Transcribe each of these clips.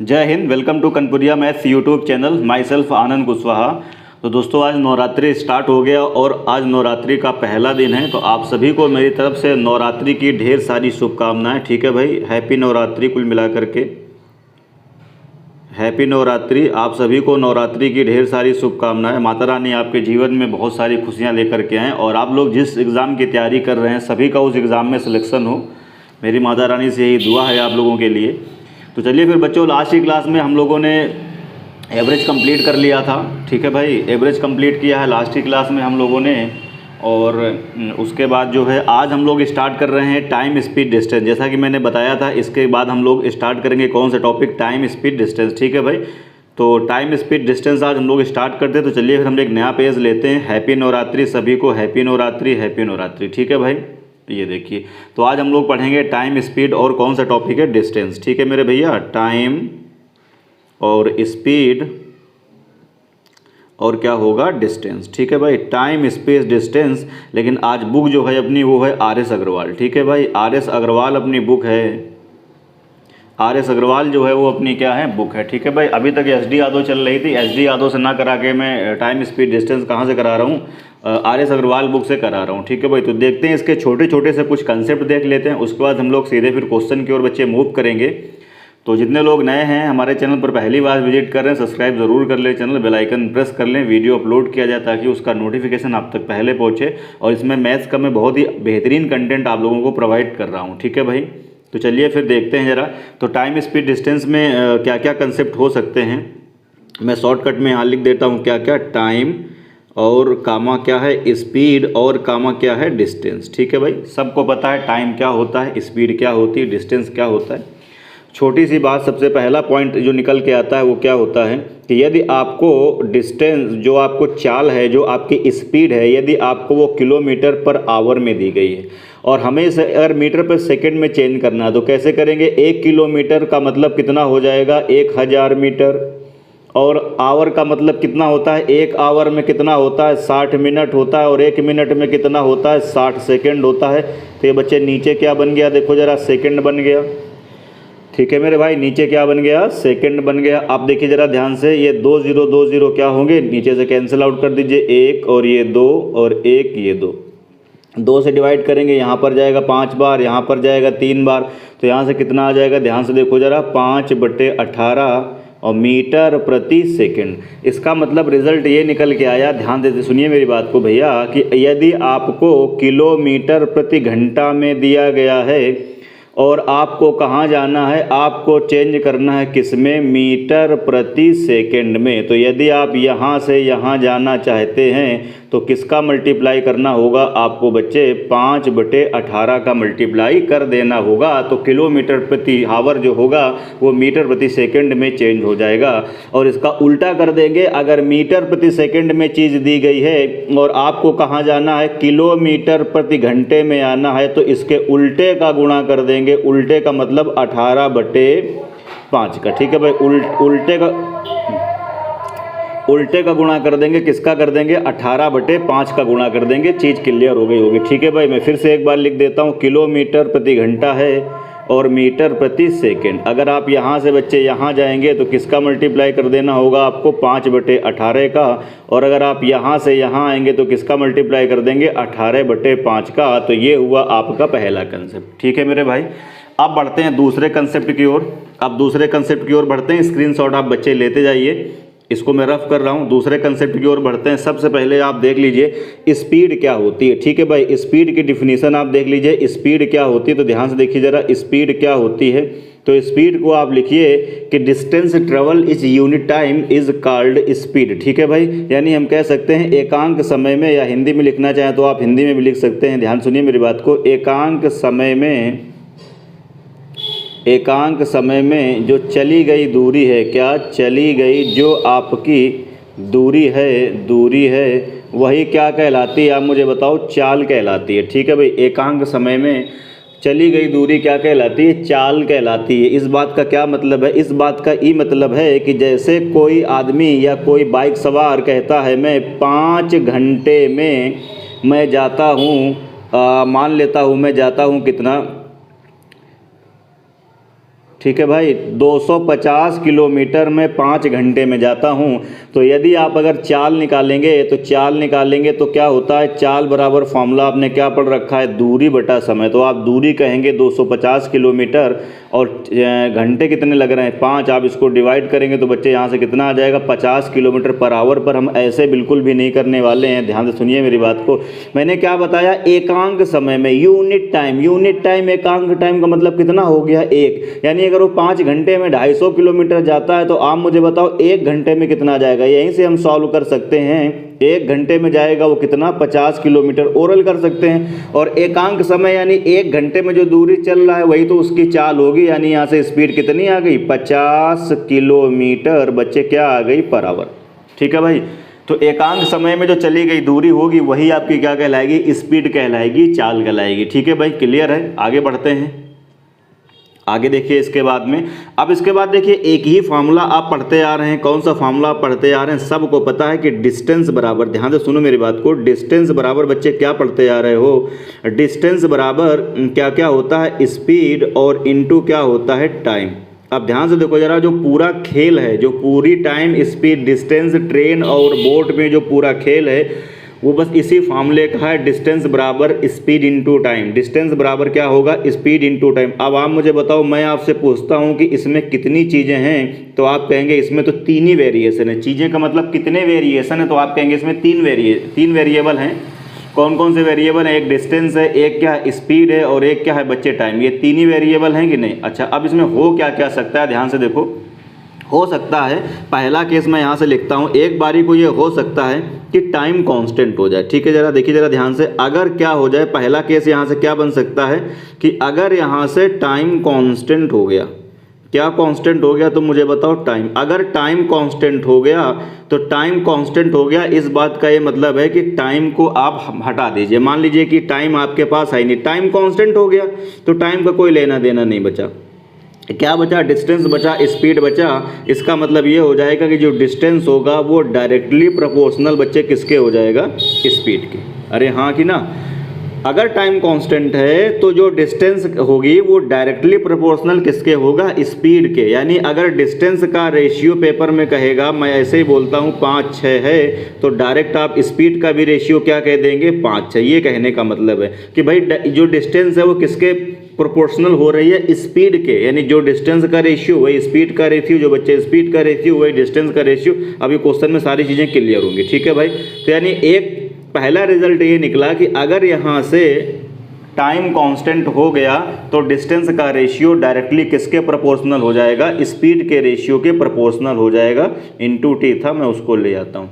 जय Hind. Welcome to Kanpuriya maths YouTube channel. Myself Anand Kushwaha. तो दोस्तों आज नवरात्रि स्टार्ट हो गया और आज नवरात्रि का पहला दिन है। तो आप सभी को मेरी तरफ से नवरात्रि की ढेर सारी शुभकामनाएं। ठीक है भाई, हैप्पी नवरात्रि। कुल मिला करके हैप्पी नवरात्रि। आप सभी को नवरात्रि की ढेर सारी शुभकामनाएं। माता रानी आपके जीवन में बहुत सारी खुशियां लेकर के आएँ और आप लोग जिस एग्ज़ाम की तैयारी कर रहे हैं सभी का उस एग्ज़ाम में सिलेक्शन हो। मेरी माता रानी से यही दुआ है आप लोगों के लिए। तो चलिए फिर बच्चों, लास्ट की क्लास में हम लोगों ने एवरेज कंप्लीट कर लिया था। ठीक है भाई, एवरेज कंप्लीट किया है लास्ट की क्लास में हम लोगों ने। और उसके बाद जो है आज हम लोग स्टार्ट कर रहे हैं टाइम स्पीड डिस्टेंस। जैसा कि मैंने बताया था, इसके बाद हम लोग स्टार्ट करेंगे कौन सा टॉपिक, टाइम स्पीड डिस्टेंस। ठीक है भाई, तो टाइम स्पीड डिस्टेंस आज हम लोग स्टार्ट करते हैं। तो चलिए फिर हम एक नया पेज लेते हैं। हैप्पी नवरात्रि सभी को, हैप्पी नवरात्रि, हैप्पी नवरात्रि। ठीक है भाई, ये देखिए, तो आज हम लोग पढ़ेंगे टाइम स्पीड और कौन सा टॉपिक है, डिस्टेंस। ठीक है मेरे भैया, टाइम और स्पीड और क्या होगा, डिस्टेंस। ठीक है भाई, टाइम स्पेस डिस्टेंस। लेकिन आज बुक जो है अपनी वो है आर.एस. अग्रवाल। ठीक है भाई, आर.एस. अग्रवाल अपनी बुक है। आर.एस. अग्रवाल जो है वो अपनी क्या है, बुक है। ठीक है भाई, अभी तक एस.डी. यादव चल रही थी। एस.डी. यादव से ना करा के मैं टाइम स्पीड डिस्टेंस कहाँ से करा रहा हूँ, आर.एस. अग्रवाल बुक से करा रहा हूँ। ठीक है भाई, तो देखते हैं इसके छोटे छोटे से कुछ कंसेप्ट देख लेते हैं। उसके बाद हम लोग सीधे फिर क्वेश्चन की ओर बच्चे मूव करेंगे। तो जितने लोग नए हैं हमारे चैनल पर पहली बार विजिट कर रहे हैं, सब्सक्राइब ज़रूर कर लें चैनल, बेल आइकन प्रेस कर लें, वीडियो अपलोड किया जाए ताकि उसका नोटिफिकेशन आप तक पहले पहुंचे। और इसमें मैथ्स का मैं बहुत ही बेहतरीन कंटेंट आप लोगों को प्रोवाइड कर रहा हूं। ठीक है भाई, तो चलिए फिर देखते हैं ज़रा। तो टाइम स्पीड डिस्टेंस में क्या क्या कंसेप्ट हो सकते हैं, मैं शॉर्टकट में यहाँ लिख देता हूँ। क्या क्या, टाइम और कामा क्या है, स्पीड और कामा क्या है, डिस्टेंस। ठीक है भाई, सबको पता है टाइम क्या होता है, स्पीड क्या होती है, डिस्टेंस क्या होता है। छोटी सी बात, सबसे पहला पॉइंट जो निकल के आता है वो क्या होता है कि यदि आपको डिस्टेंस, जो आपको चाल है, जो आपकी स्पीड है, यदि आपको वो किलोमीटर पर आवर में दी गई है और हमें इसे अगर मीटर पर सेकंड में चेंज करना है तो कैसे करेंगे। 1 किलोमीटर का मतलब कितना हो जाएगा, 1000 मीटर। और आवर का मतलब कितना होता है, 1 आवर में कितना होता है, 60 मिनट होता है। और 1 मिनट में कितना होता है, 60 सेकेंड होता है। तो ये बच्चे नीचे क्या बन गया, देखो ज़रा, सेकेंड बन गया। ठीक है मेरे भाई, नीचे क्या बन गया, सेकंड बन गया। आप देखिए ज़रा ध्यान से, ये 2 0 2 0 क्या होंगे, नीचे से कैंसिल आउट कर दीजिए। 1 और ये 2 और 1 ये 2 से डिवाइड करेंगे, यहाँ पर जाएगा 5 बार, यहाँ पर जाएगा 3 बार। तो यहाँ से कितना आ जाएगा, ध्यान से देखो ज़रा, 5/18 और मीटर प्रति सेकंड। इसका मतलब रिजल्ट ये निकल के आया, ध्यान देते सुनिए मेरी बात को भैया, कि यदि आपको किलोमीटर प्रति घंटा में दिया गया है और आपको कहाँ जाना है, आपको चेंज करना है किस में, मीटर प्रति सेकंड में। तो यदि आप यहाँ से यहाँ जाना चाहते हैं तो किसका मल्टीप्लाई करना होगा आपको बच्चे, 5/18 का मल्टीप्लाई कर देना होगा। तो किलोमीटर प्रति आवर जो होगा वो मीटर प्रति सेकंड में चेंज हो जाएगा। और इसका उल्टा कर देंगे, अगर मीटर प्रति सेकंड में चीज़ दी गई है और आपको कहाँ जाना है, किलोमीटर प्रति घंटे में आना है, तो इसके उल्टे का गुणा कर देंगे। उल्टे का मतलब 18/5 का। ठीक है भाई, उल्टे का गुणा कर देंगे, किसका कर देंगे, 18/5 का गुणा कर देंगे। चीज़ क्लियर हो गई होगी। ठीक है भाई, मैं फिर से एक बार लिख देता हूँ, किलोमीटर प्रति घंटा है और मीटर प्रति सेकंड। अगर आप यहाँ से बच्चे यहाँ जाएंगे तो किसका मल्टीप्लाई कर देना होगा आपको, 5/18 का। और अगर आप यहाँ से यहाँ आएंगे तो किसका मल्टीप्लाई कर देंगे, 18/5 का। तो ये हुआ आपका पहला कंसेप्ट। ठीक है मेरे भाई, अब बढ़ते हैं दूसरे कंसेप्ट की ओर। अब दूसरे कंसेप्ट की ओर बढ़ते हैं, स्क्रीनशॉट आप बच्चे लेते जाइए, इसको मैं रफ कर रहा हूँ। दूसरे कंसेप्ट की ओर बढ़ते हैं। सबसे पहले आप देख लीजिए स्पीड क्या होती है। ठीक है भाई, स्पीड की डिफिनीशन आप देख लीजिए, स्पीड क्या होती है। तो ध्यान से देखिए ज़रा, स्पीड क्या होती है। तो स्पीड को आप लिखिए कि distance travel is unit time is called speed. ठीक है भाई, यानी हम कह सकते हैं एकांक समय में, या हिंदी में लिखना चाहें तो आप हिंदी में भी लिख सकते हैं। ध्यान सुनिए मेरी बात को, एकांक समय में जो चली गई दूरी है, क्या चली गई जो आपकी दूरी है वही क्या कहलाती है, आप मुझे बताओ, चाल कहलाती है। ठीक है भाई, एकांक समय में चली गई दूरी क्या कहलाती है, चाल कहलाती है। इस बात का क्या मतलब है, इस बात का ये मतलब है कि जैसे कोई आदमी या कोई बाइक सवार कहता है मैं 5 घंटे में मैं जाता हूँ, मान लेता हूँ मैं जाता हूँ कितना, ठीक है भाई, 250 किलोमीटर में 5 घंटे में जाता हूँ। तो यदि आप अगर चाल निकालेंगे तो क्या होता है, चाल बराबर फॉर्मूला आपने क्या पढ़ रखा है, दूरी बटा समय। तो आप दूरी कहेंगे 250 किलोमीटर और घंटे कितने लग रहे हैं 5, आप इसको डिवाइड करेंगे तो बच्चे यहाँ से कितना आ जाएगा 50 किलोमीटर पर आवर। पर हम ऐसे बिल्कुल भी नहीं करने वाले हैं, ध्यान से सुनिए मेरी बात को। मैंने क्या बताया, एकांक समय में, यूनिट टाइम, एकांक टाइम का मतलब कितना हो गया 1। यानी अगर वो 5 घंटे में 250 किलोमीटर जाता है तो आप मुझे बताओ 1 घंटे में कितना जाएगा। यहीं से हम सॉल्व कर सकते हैं, 1 घंटे में जाएगा वो कितना 50 किलोमीटर, ओरल कर सकते हैं। और एकांक समय यानी 1 घंटे में जो दूरी चल रहा है वही तो उसकी चाल होगी। यानी यहाँ से स्पीड कितनी आ गई 50 किलोमीटर बच्चे क्या आ गई पर आवर। ठीक है भाई, तो एकांक समय में जो चली गई दूरी होगी वही आपकी क्या कहलाएगी, स्पीड कहलाएगी, चाल कहलाएगी। ठीक है भाई, क्लियर है। आगे बढ़ते हैं, आगे देखिए इसके बाद में। अब इसके बाद देखिए एक ही फार्मूला आप पढ़ते आ रहे हैं। कौन सा फार्मूला आप पढ़ते आ रहे हैं, सबको पता है कि डिस्टेंस बराबर, ध्यान से सुनो मेरी बात को, डिस्टेंस बराबर बच्चे क्या पढ़ते आ रहे हो, डिस्टेंस बराबर क्या क्या होता है, स्पीड और इनटू क्या होता है टाइम। अब ध्यान से देखो जरा, जो पूरा खेल है, जो पूरी टाइम स्पीड डिस्टेंस ट्रेन और बोट में जो पूरा खेल है वो बस इसी फार्मूले का है, डिस्टेंस बराबर स्पीड इनटू टाइम। डिस्टेंस बराबर क्या होगा, स्पीड इनटू टाइम। अब आप मुझे बताओ, मैं आपसे पूछता हूँ कि इसमें कितनी चीज़ें हैं, तो आप कहेंगे इसमें तो 3 ही वेरिएशन है। चीज़ें का मतलब कितने वेरिएशन है, तो आप कहेंगे इसमें 3 वेरिएबल हैं। कौन कौन से वेरिएबल हैं, एक डिस्टेंस है, एक क्या स्पीड है और एक क्या है बच्चे टाइम। ये 3 ही वेरिएबल हैं कि नहीं। अच्छा, अब इसमें हो क्या क्या सकता है, ध्यान से देखो। हो सकता है, पहला केस मैं यहाँ से लिखता हूँ, एक बारी को ये हो सकता है कि टाइम कांस्टेंट हो जाए। ठीक है, जरा देखिए जरा ध्यान से, अगर क्या हो जाए, पहला केस यहाँ से क्या बन सकता है कि अगर यहाँ से टाइम कांस्टेंट हो गया, क्या कांस्टेंट हो गया, तो मुझे बताओ टाइम। अगर टाइम कांस्टेंट हो गया तो टाइम कांस्टेंट हो गया, इस बात का ये मतलब है कि टाइम को आप हटा दीजिए। मान लीजिए कि टाइम आपके पास है नहीं, टाइम कांस्टेंट हो गया तो टाइम का कोई लेना देना नहीं बचा। क्या बचा, डिस्टेंस बचा, स्पीड बचा। इसका मतलब ये हो जाएगा कि जो डिस्टेंस होगा वो डायरेक्टली प्रोपोर्शनल बच्चे किसके हो जाएगा, स्पीड के। अरे हाँ कि ना, अगर टाइम कांस्टेंट है तो जो डिस्टेंस होगी वो डायरेक्टली प्रोपोर्शनल किसके होगा, स्पीड के। यानी अगर डिस्टेंस का रेशियो पेपर में कहेगा, मैं ऐसे ही बोलता हूँ 5-6 है, तो डायरेक्ट आप स्पीड का भी रेशियो क्या कह देंगे 5-6। ये कहने का मतलब है कि भाई जो डिस्टेंस है वो किसके प्रोपोर्शनल हो रही है, स्पीड के। यानी जो डिस्टेंस का रेशियो वही स्पीड का रेशियो, जो बच्चे स्पीड का रेशियो वही डिस्टेंस का रेशियो। अभी क्वेश्चन में सारी चीज़ें क्लियर होंगी। ठीक है भाई, तो यानी एक पहला रिजल्ट ये निकला कि अगर यहाँ से टाइम कांस्टेंट हो गया तो डिस्टेंस का रेशियो डायरेक्टली किसके प्रोपोर्शनल हो जाएगा, स्पीड के रेशियो के प्रोपोर्शनल हो जाएगा। इनटू टी था, मैं उसको ले आता हूँ।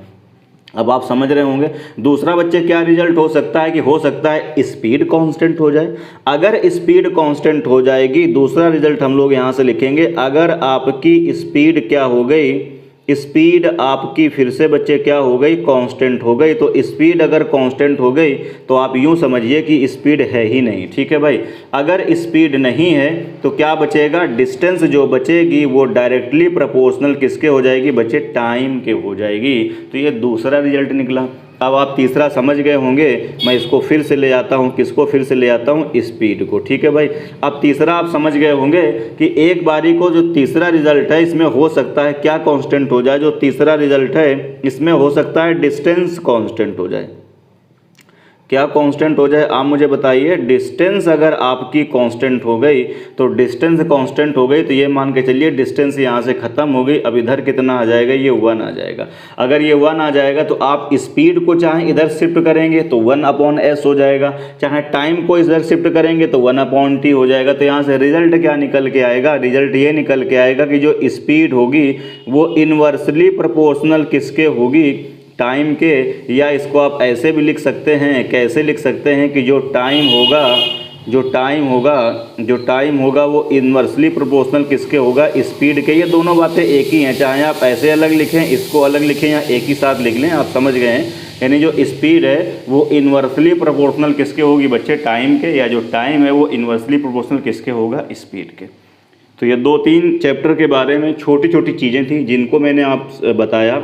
अब आप समझ रहे होंगे। दूसरा बच्चे क्या रिजल्ट हो सकता है कि हो सकता है स्पीड कांस्टेंट हो जाए। अगर स्पीड कांस्टेंट हो जाएगी, दूसरा रिजल्ट हम लोग यहाँ से लिखेंगे, अगर आपकी स्पीड क्या हो गई, स्पीड आपकी फिर से बच्चे क्या हो गई, कांस्टेंट हो गई। तो स्पीड अगर कांस्टेंट हो गई तो आप यूँ समझिए कि स्पीड है ही नहीं। ठीक है भाई, अगर स्पीड नहीं है तो क्या बचेगा, डिस्टेंस जो बचेगी वो डायरेक्टली प्रोपोर्शनल किसके हो जाएगी बच्चे, टाइम के हो जाएगी। तो ये दूसरा रिजल्ट निकला। अब आप तीसरा समझ गए होंगे, मैं इसको फिर से ले आता हूँ, किसको फिर से ले आता हूँ, स्पीड को। ठीक है भाई, अब तीसरा आप समझ गए होंगे कि एक बारी को जो तीसरा रिजल्ट है इसमें हो सकता है क्या कांस्टेंट हो जाए, जो तीसरा रिजल्ट है इसमें हो सकता है डिस्टेंस कांस्टेंट हो जाए। क्या कांस्टेंट हो जाए, आप मुझे बताइए। डिस्टेंस अगर आपकी कांस्टेंट हो गई तो डिस्टेंस कांस्टेंट हो गई तो ये मान के चलिए डिस्टेंस यहाँ से ख़त्म हो गई। अब इधर कितना आ जाएगा, ये 1 आ जाएगा। अगर ये 1 आ जाएगा तो आप स्पीड को चाहे इधर शिफ्ट करेंगे तो 1/s हो जाएगा, चाहे टाइम को इधर शिफ्ट करेंगे तो 1/t हो जाएगा। तो यहाँ से रिजल्ट क्या निकल के आएगा, रिजल्ट ये निकल के आएगा कि जो स्पीड होगी वो इन्वर्सली प्रोपोर्शनल किसके होगी, टाइम के। या इसको आप ऐसे भी लिख सकते हैं, कैसे लिख सकते हैं कि जो टाइम होगा वो इन्वर्सली प्रोपोर्शनल किसके होगा, स्पीड के। ये दोनों बातें एक ही हैं, चाहे आप ऐसे अलग लिखें, इसको अलग लिखें या एक ही साथ लिख लें, आप समझ गए हैं। यानी जो स्पीड है वो इन्वर्सली प्रोपोर्शनल किसके होगी बच्चे, टाइम के, या जो टाइम है वो इन्वर्सली प्रोपोर्शनल किसके होगा, स्पीड के। तो ये 2-3 चैप्टर के बारे में छोटी छोटी चीज़ें थी जिनको मैंने आप बताया,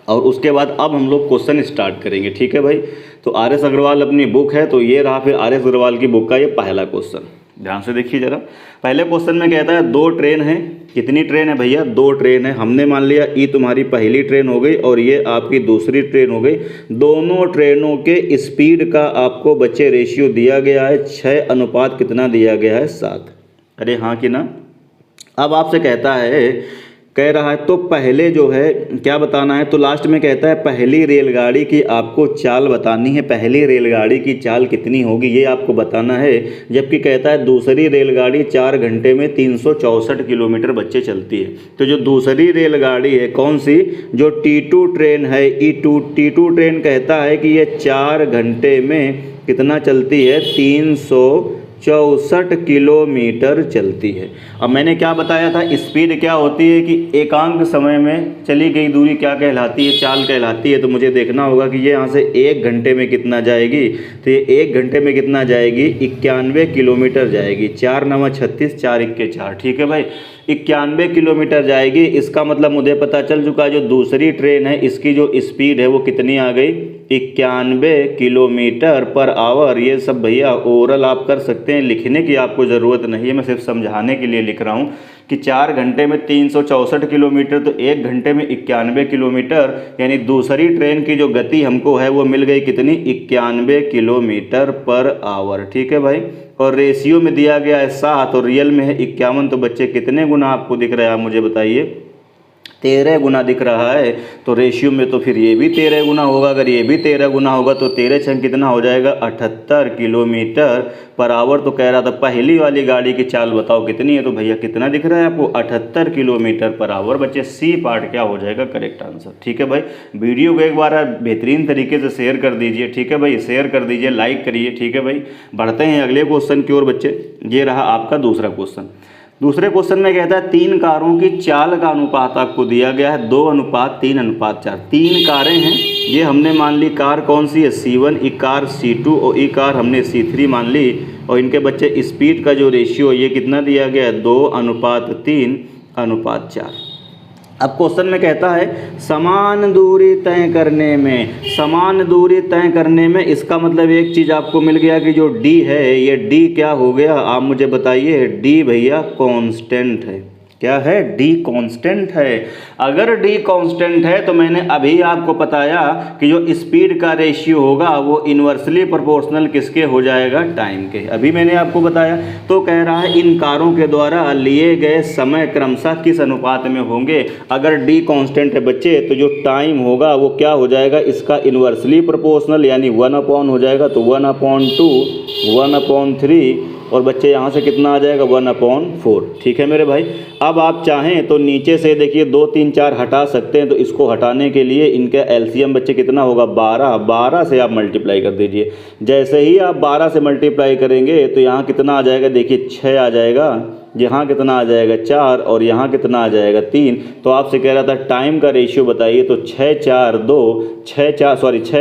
और उसके बाद अब हम लोग क्वेश्चन स्टार्ट करेंगे। ठीक है भाई, तो आर एस अग्रवाल अपनी बुक है, तो ये रहा फिर आर एस अग्रवाल की बुक का ये पहला क्वेश्चन। ध्यान से देखिए ज़रा। पहले क्वेश्चन में कहता है 2 ट्रेन हैं। कितनी ट्रेन है भैया? 2 ट्रेन है। हमने मान लिया ई तुम्हारी पहली ट्रेन हो गई और ये आपकी दूसरी ट्रेन हो गई। दोनों ट्रेनों के स्पीड का आपको बच्चे रेशियो दिया गया है 6 अनुपात कितना दिया गया है 7। अरे हाँ कि ना। अब आपसे कह रहा है तो पहले जो है क्या बताना है, तो लास्ट में कहता है पहली रेलगाड़ी की आपको चाल बतानी है। पहली रेलगाड़ी की चाल कितनी होगी ये आपको बताना है। जबकि कहता है दूसरी रेलगाड़ी 4 घंटे में 364 किलोमीटर बच्चे चलती है। तो जो दूसरी रेलगाड़ी है कौन सी, जो T2 ट्रेन है, T2 ट्रेन कहता है कि ये 4 घंटे में कितना चलती है, 364 किलोमीटर चलती है। अब मैंने क्या बताया था, स्पीड क्या होती है कि एकांक समय में चली गई दूरी क्या कहलाती है, चाल कहलाती है। तो मुझे देखना होगा कि ये यहाँ से 1 घंटे में कितना जाएगी, तो ये 1 घंटे में कितना जाएगी, 91 किलोमीटर जाएगी। 4 9 36, 4 1 4, ठीक है भाई, 91 किलोमीटर जाएगी। इसका मतलब मुझे पता चल चुका है जो दूसरी ट्रेन है इसकी जो स्पीड है वो कितनी आ गई, 91 किलोमीटर पर आवर। ये सब भैया ओरल आप कर सकते हैं, लिखने की आपको ज़रूरत नहीं है, मैं सिर्फ समझाने के लिए लिख रहा हूँ कि 4 घंटे में 364 किलोमीटर तो 1 घंटे में 91 किलोमीटर, यानी दूसरी ट्रेन की जो गति हमको है वो मिल गई कितनी, 91 किलोमीटर पर आवर। ठीक है भाई, और रेशियो में दिया गया है 7 और रियल में है 51। तो बच्चे कितने गुना आपको दिख रहा है, मुझे बताइए, 13 गुना दिख रहा है। तो रेशियो में तो फिर ये भी 13 गुना होगा। अगर ये भी 13 गुना होगा तो 13 छंग कितना हो जाएगा, 78 किलोमीटर पर आवर। तो कह रहा था पहली वाली गाड़ी की चाल बताओ कितनी है, तो भैया कितना दिख रहा है आपको, 78 किलोमीटर पर आवर। बच्चे सी पार्ट क्या हो जाएगा, करेक्ट आंसर। ठीक है भाई, वीडियो को एक बार बेहतरीन तरीके से शेयर कर दीजिए। ठीक है भाई, शेयर कर दीजिए, लाइक करिए। ठीक है भाई, बढ़ते हैं अगले क्वेश्चन की ओर बच्चे। ये रहा आपका दूसरा क्वेश्चन। दूसरे क्वेश्चन में कहता है 3 कारों की चाल का अनुपात आपको दिया गया है 2:3:4। 3 कारें हैं, ये हमने मान ली कार कौन सी है, C1, ई कार C2 और ई कार हमने C3 मान ली। और इनके बच्चे स्पीड का जो रेशियो ये कितना दिया गया है, 2:3:4। अब क्वेश्चन में कहता है समान दूरी तय करने में इसका मतलब एक चीज़ आपको मिल गया कि जो D है, ये D क्या हो गया, आप मुझे बताइए। D भैया कांस्टेंट है। क्या है, D कांस्टेंट है। अगर D कांस्टेंट है तो मैंने अभी आपको बताया कि जो स्पीड का रेशियो होगा वो इन्वर्सली प्रोपोर्शनल किसके हो जाएगा, टाइम के। अभी मैंने आपको बताया। तो कह रहा है इन कारों के द्वारा लिए गए समय क्रमशः किस अनुपात में होंगे। अगर D कांस्टेंट है बच्चे तो जो टाइम होगा वो क्या हो जाएगा, इसका इन्वर्सली प्रोपोर्शनल, यानी 1 हो जाएगा। तो 1/2, 1/3 और बच्चे यहाँ से कितना आ जाएगा, 1/4। ठीक है मेरे भाई। अब आप चाहें तो नीचे से देखिए 2 3 4 हटा सकते हैं। तो इसको हटाने के लिए इनका एलसीएम बच्चे कितना होगा, 12 से आप मल्टीप्लाई कर दीजिए। जैसे ही आप 12 से मल्टीप्लाई करेंगे तो यहाँ कितना आ जाएगा, देखिए 6 आ जाएगा, यहाँ कितना आ जाएगा 4 और यहाँ कितना आ जाएगा 3। तो आपसे कह रहा था टाइम का रेशियो बताइए। तो 6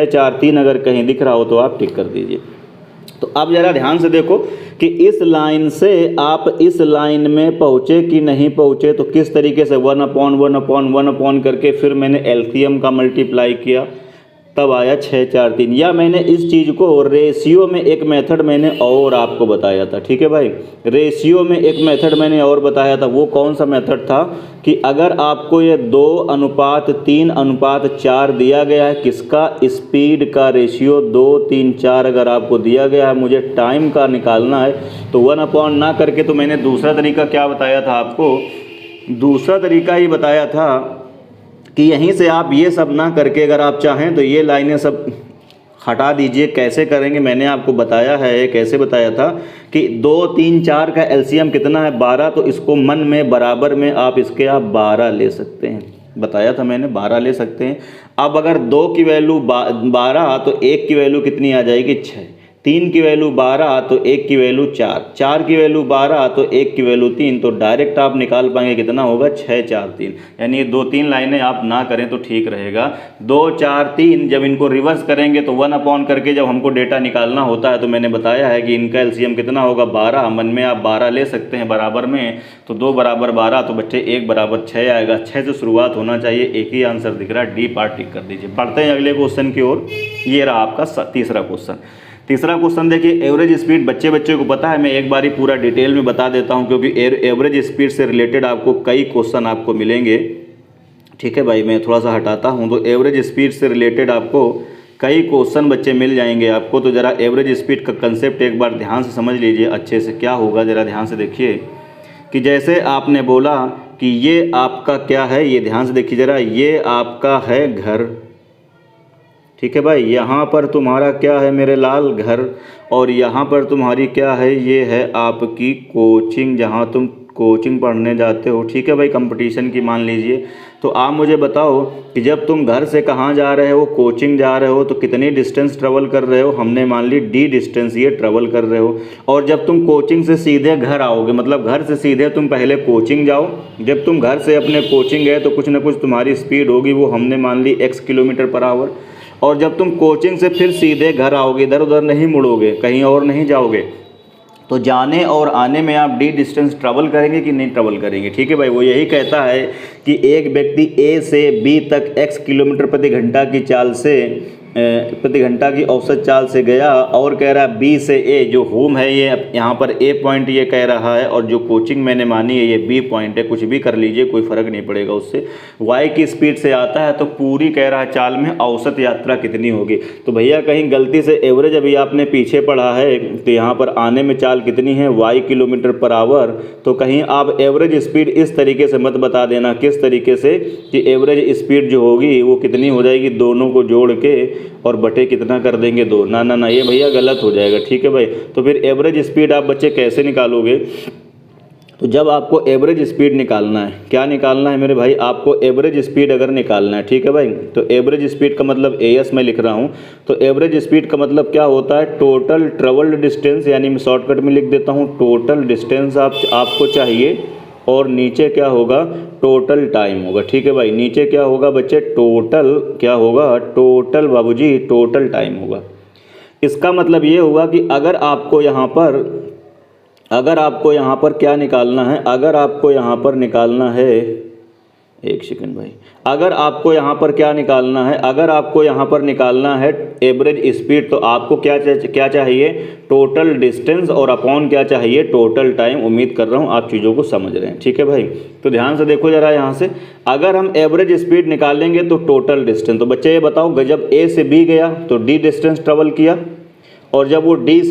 4 3 अगर कहीं दिख रहा हो तो आप टिक कर दीजिए। तो अब ज़रा ध्यान से देखो कि इस लाइन से आप इस लाइन में पहुँचे कि नहीं पहुँचे। तो किस तरीके से 1/1 करके फिर मैंने एलसीएम का मल्टीप्लाई किया, तब आया 6 4 3। या मैंने इस चीज़ को रेशियो में एक मेथड मैंने और आपको बताया था। ठीक है भाई, रेशियो में एक मेथड मैंने और बताया था। वो कौन सा मेथड था कि अगर आपको ये 2:3:4 दिया गया है, किसका, स्पीड का रेशियो 2 3 4 अगर आपको दिया गया है, मुझे टाइम का निकालना है। तो 1 ना करके तो मैंने दूसरा तरीका क्या बताया था आपको, दूसरा तरीका ही बताया था कि यहीं से आप ये सब ना करके अगर आप चाहें तो ये लाइनें सब हटा दीजिए। कैसे करेंगे मैंने आपको बताया है। कैसे बताया था कि 2 3 4 का एलसीएम कितना है, 12। तो इसको मन में बराबर में आप इसके 12 ले सकते हैं। बताया था मैंने, 12 ले सकते हैं। अब अगर 2 की वैल्यू 12 तो 1 की वैल्यू कितनी आ जाएगी, 6। 3 की वैल्यू 12 तो 1 की वैल्यू 4। 4 की वैल्यू 12 तो 1 की वैल्यू 3। तो डायरेक्ट आप निकाल पाएंगे कितना होगा, 6 4 3। यानी ये 2 3 लाइनें आप ना करें तो ठीक रहेगा। 2 4 3 जब इनको रिवर्स करेंगे तो 1 करके जब हमको डेटा निकालना होता है तो मैंने बताया है कि इनका एलसीएम कितना होगा, 12। मन में आप 12 ले सकते हैं बराबर में। तो 2 = 12 तो बच्चे 1 = 6 आएगा। 6 से शुरुआत होना चाहिए। एक ही आंसर दिख रहा है, डी पार्ट टिक कर दीजिए। बढ़ते हैं अगले क्वेश्चन की ओर। ये रहा आपका तीसरा क्वेश्चन। तीसरा क्वेश्चन देखिए, एवरेज स्पीड बच्चे को पता है, मैं एक बार ही पूरा डिटेल में बता देता हूं क्योंकि एवरेज स्पीड से रिलेटेड आपको कई क्वेश्चन आपको मिलेंगे। ठीक है भाई, मैं थोड़ा सा हटाता हूं। तो एवरेज स्पीड से रिलेटेड आपको कई क्वेश्चन बच्चे मिल जाएंगे आपको। तो ज़रा एवरेज स्पीड का कंसेप्ट एक बार ध्यान से समझ लीजिए अच्छे से, क्या होगा ज़रा ध्यान से देखिए। कि जैसे आपने बोला कि ये आपका क्या है, ये ध्यान से देखिए ज़रा, ये आपका है घर। ठीक है भाई, यहाँ पर तुम्हारा क्या है मेरे लाल, घर। और यहाँ पर तुम्हारी क्या है, ये है आपकी कोचिंग, जहाँ तुम कोचिंग पढ़ने जाते हो। ठीक है भाई, कंपटीशन की मान लीजिए। तो आप मुझे बताओ कि जब तुम घर से कहाँ जा रहे हो, कोचिंग जा रहे हो, तो कितनी डिस्टेंस ट्रेवल कर रहे हो। हमने मान ली d डिस्टेंस ये ट्रेवल कर रहे हो। और जब तुम कोचिंग से सीधे घर आओगे, मतलब घर से सीधे तुम पहले कोचिंग जाओ, जब तुम घर से अपने कोचिंग गए तो कुछ ना कुछ तुम्हारी स्पीड होगी, वो हमने मान ली x km/h। और जब तुम कोचिंग से फिर सीधे घर आओगे, इधर उधर नहीं मुड़ोगे, कहीं और नहीं जाओगे, तो जाने और आने में आप d डिस्टेंस ट्रैवल करेंगे कि नहीं ट्रैवल करेंगे। ठीक है भाई, वो यही कहता है कि एक व्यक्ति A से B तक x km/घंटा की चाल से प्रति घंटा की औसत चाल से गया, और कह रहा है B से A, जो होम है ये यहाँ पर A पॉइंट ये कह रहा है, और जो कोचिंग मैंने मानी है ये B पॉइंट है। कुछ भी कर लीजिए, कोई फ़र्क नहीं पड़ेगा उससे। Y की स्पीड से आता है, तो पूरी कह रहा है चाल में औसत यात्रा कितनी होगी। तो भैया कहीं गलती से एवरेज अभी आपने पीछे पढ़ा है, तो यहाँ पर आने में चाल कितनी है, y km/h। तो कहीं आप एवरेज स्पीड इस तरीके से मत बता देना, किस तरीके से, कि एवरेज स्पीड जो होगी वो कितनी हो जाएगी, दोनों को जोड़ के और बटे कितना कर देंगे 2। ना ना ना, ये भैया गलत हो जाएगा। ठीक है भाई, तो फिर एवरेज स्पीड आप बच्चे कैसे निकालोगे। तो जब आपको एवरेज स्पीड निकालना है, क्या निकालना है मेरे भाई, आपको एवरेज स्पीड अगर निकालना है, ठीक है भाई, तो एवरेज स्पीड का मतलब AS मैं लिख रहा हूँ। तो एवरेज स्पीड का मतलब क्या होता है, टोटल ट्रेवल्ड डिस्टेंस, यानी मैं शॉर्टकट में लिख देता हूँ, टोटल डिस्टेंस आपको चाहिए, और नीचे क्या होगा, टोटल टाइम होगा। ठीक है भाई, नीचे क्या होगा बच्चे, टोटल क्या होगा, टोटल बाबूजी टोटल टाइम होगा। इसका मतलब ये हुआ कि अगर आपको यहाँ पर क्या निकालना है, अगर आपको यहाँ पर निकालना है, एक सेकंड भाई, अगर आपको यहाँ पर क्या निकालना है, अगर आपको यहाँ पर निकालना है एवरेज स्पीड, तो आपको क्या चाहिए, टोटल डिस्टेंस, और अपॉन क्या चाहिए, टोटल टाइम। उम्मीद कर रहा हूँ आप चीज़ों को समझ रहे हैं। ठीक है भाई, तो ध्यान से देखो ज़रा यहाँ से, अगर हम एवरेज स्पीड निकालेंगे तो टोटल डिस्टेंस। तो बच्चे ये बताओ, जब A से B गया तो D डिस्टेंस ट्रेवल किया, और जब वो B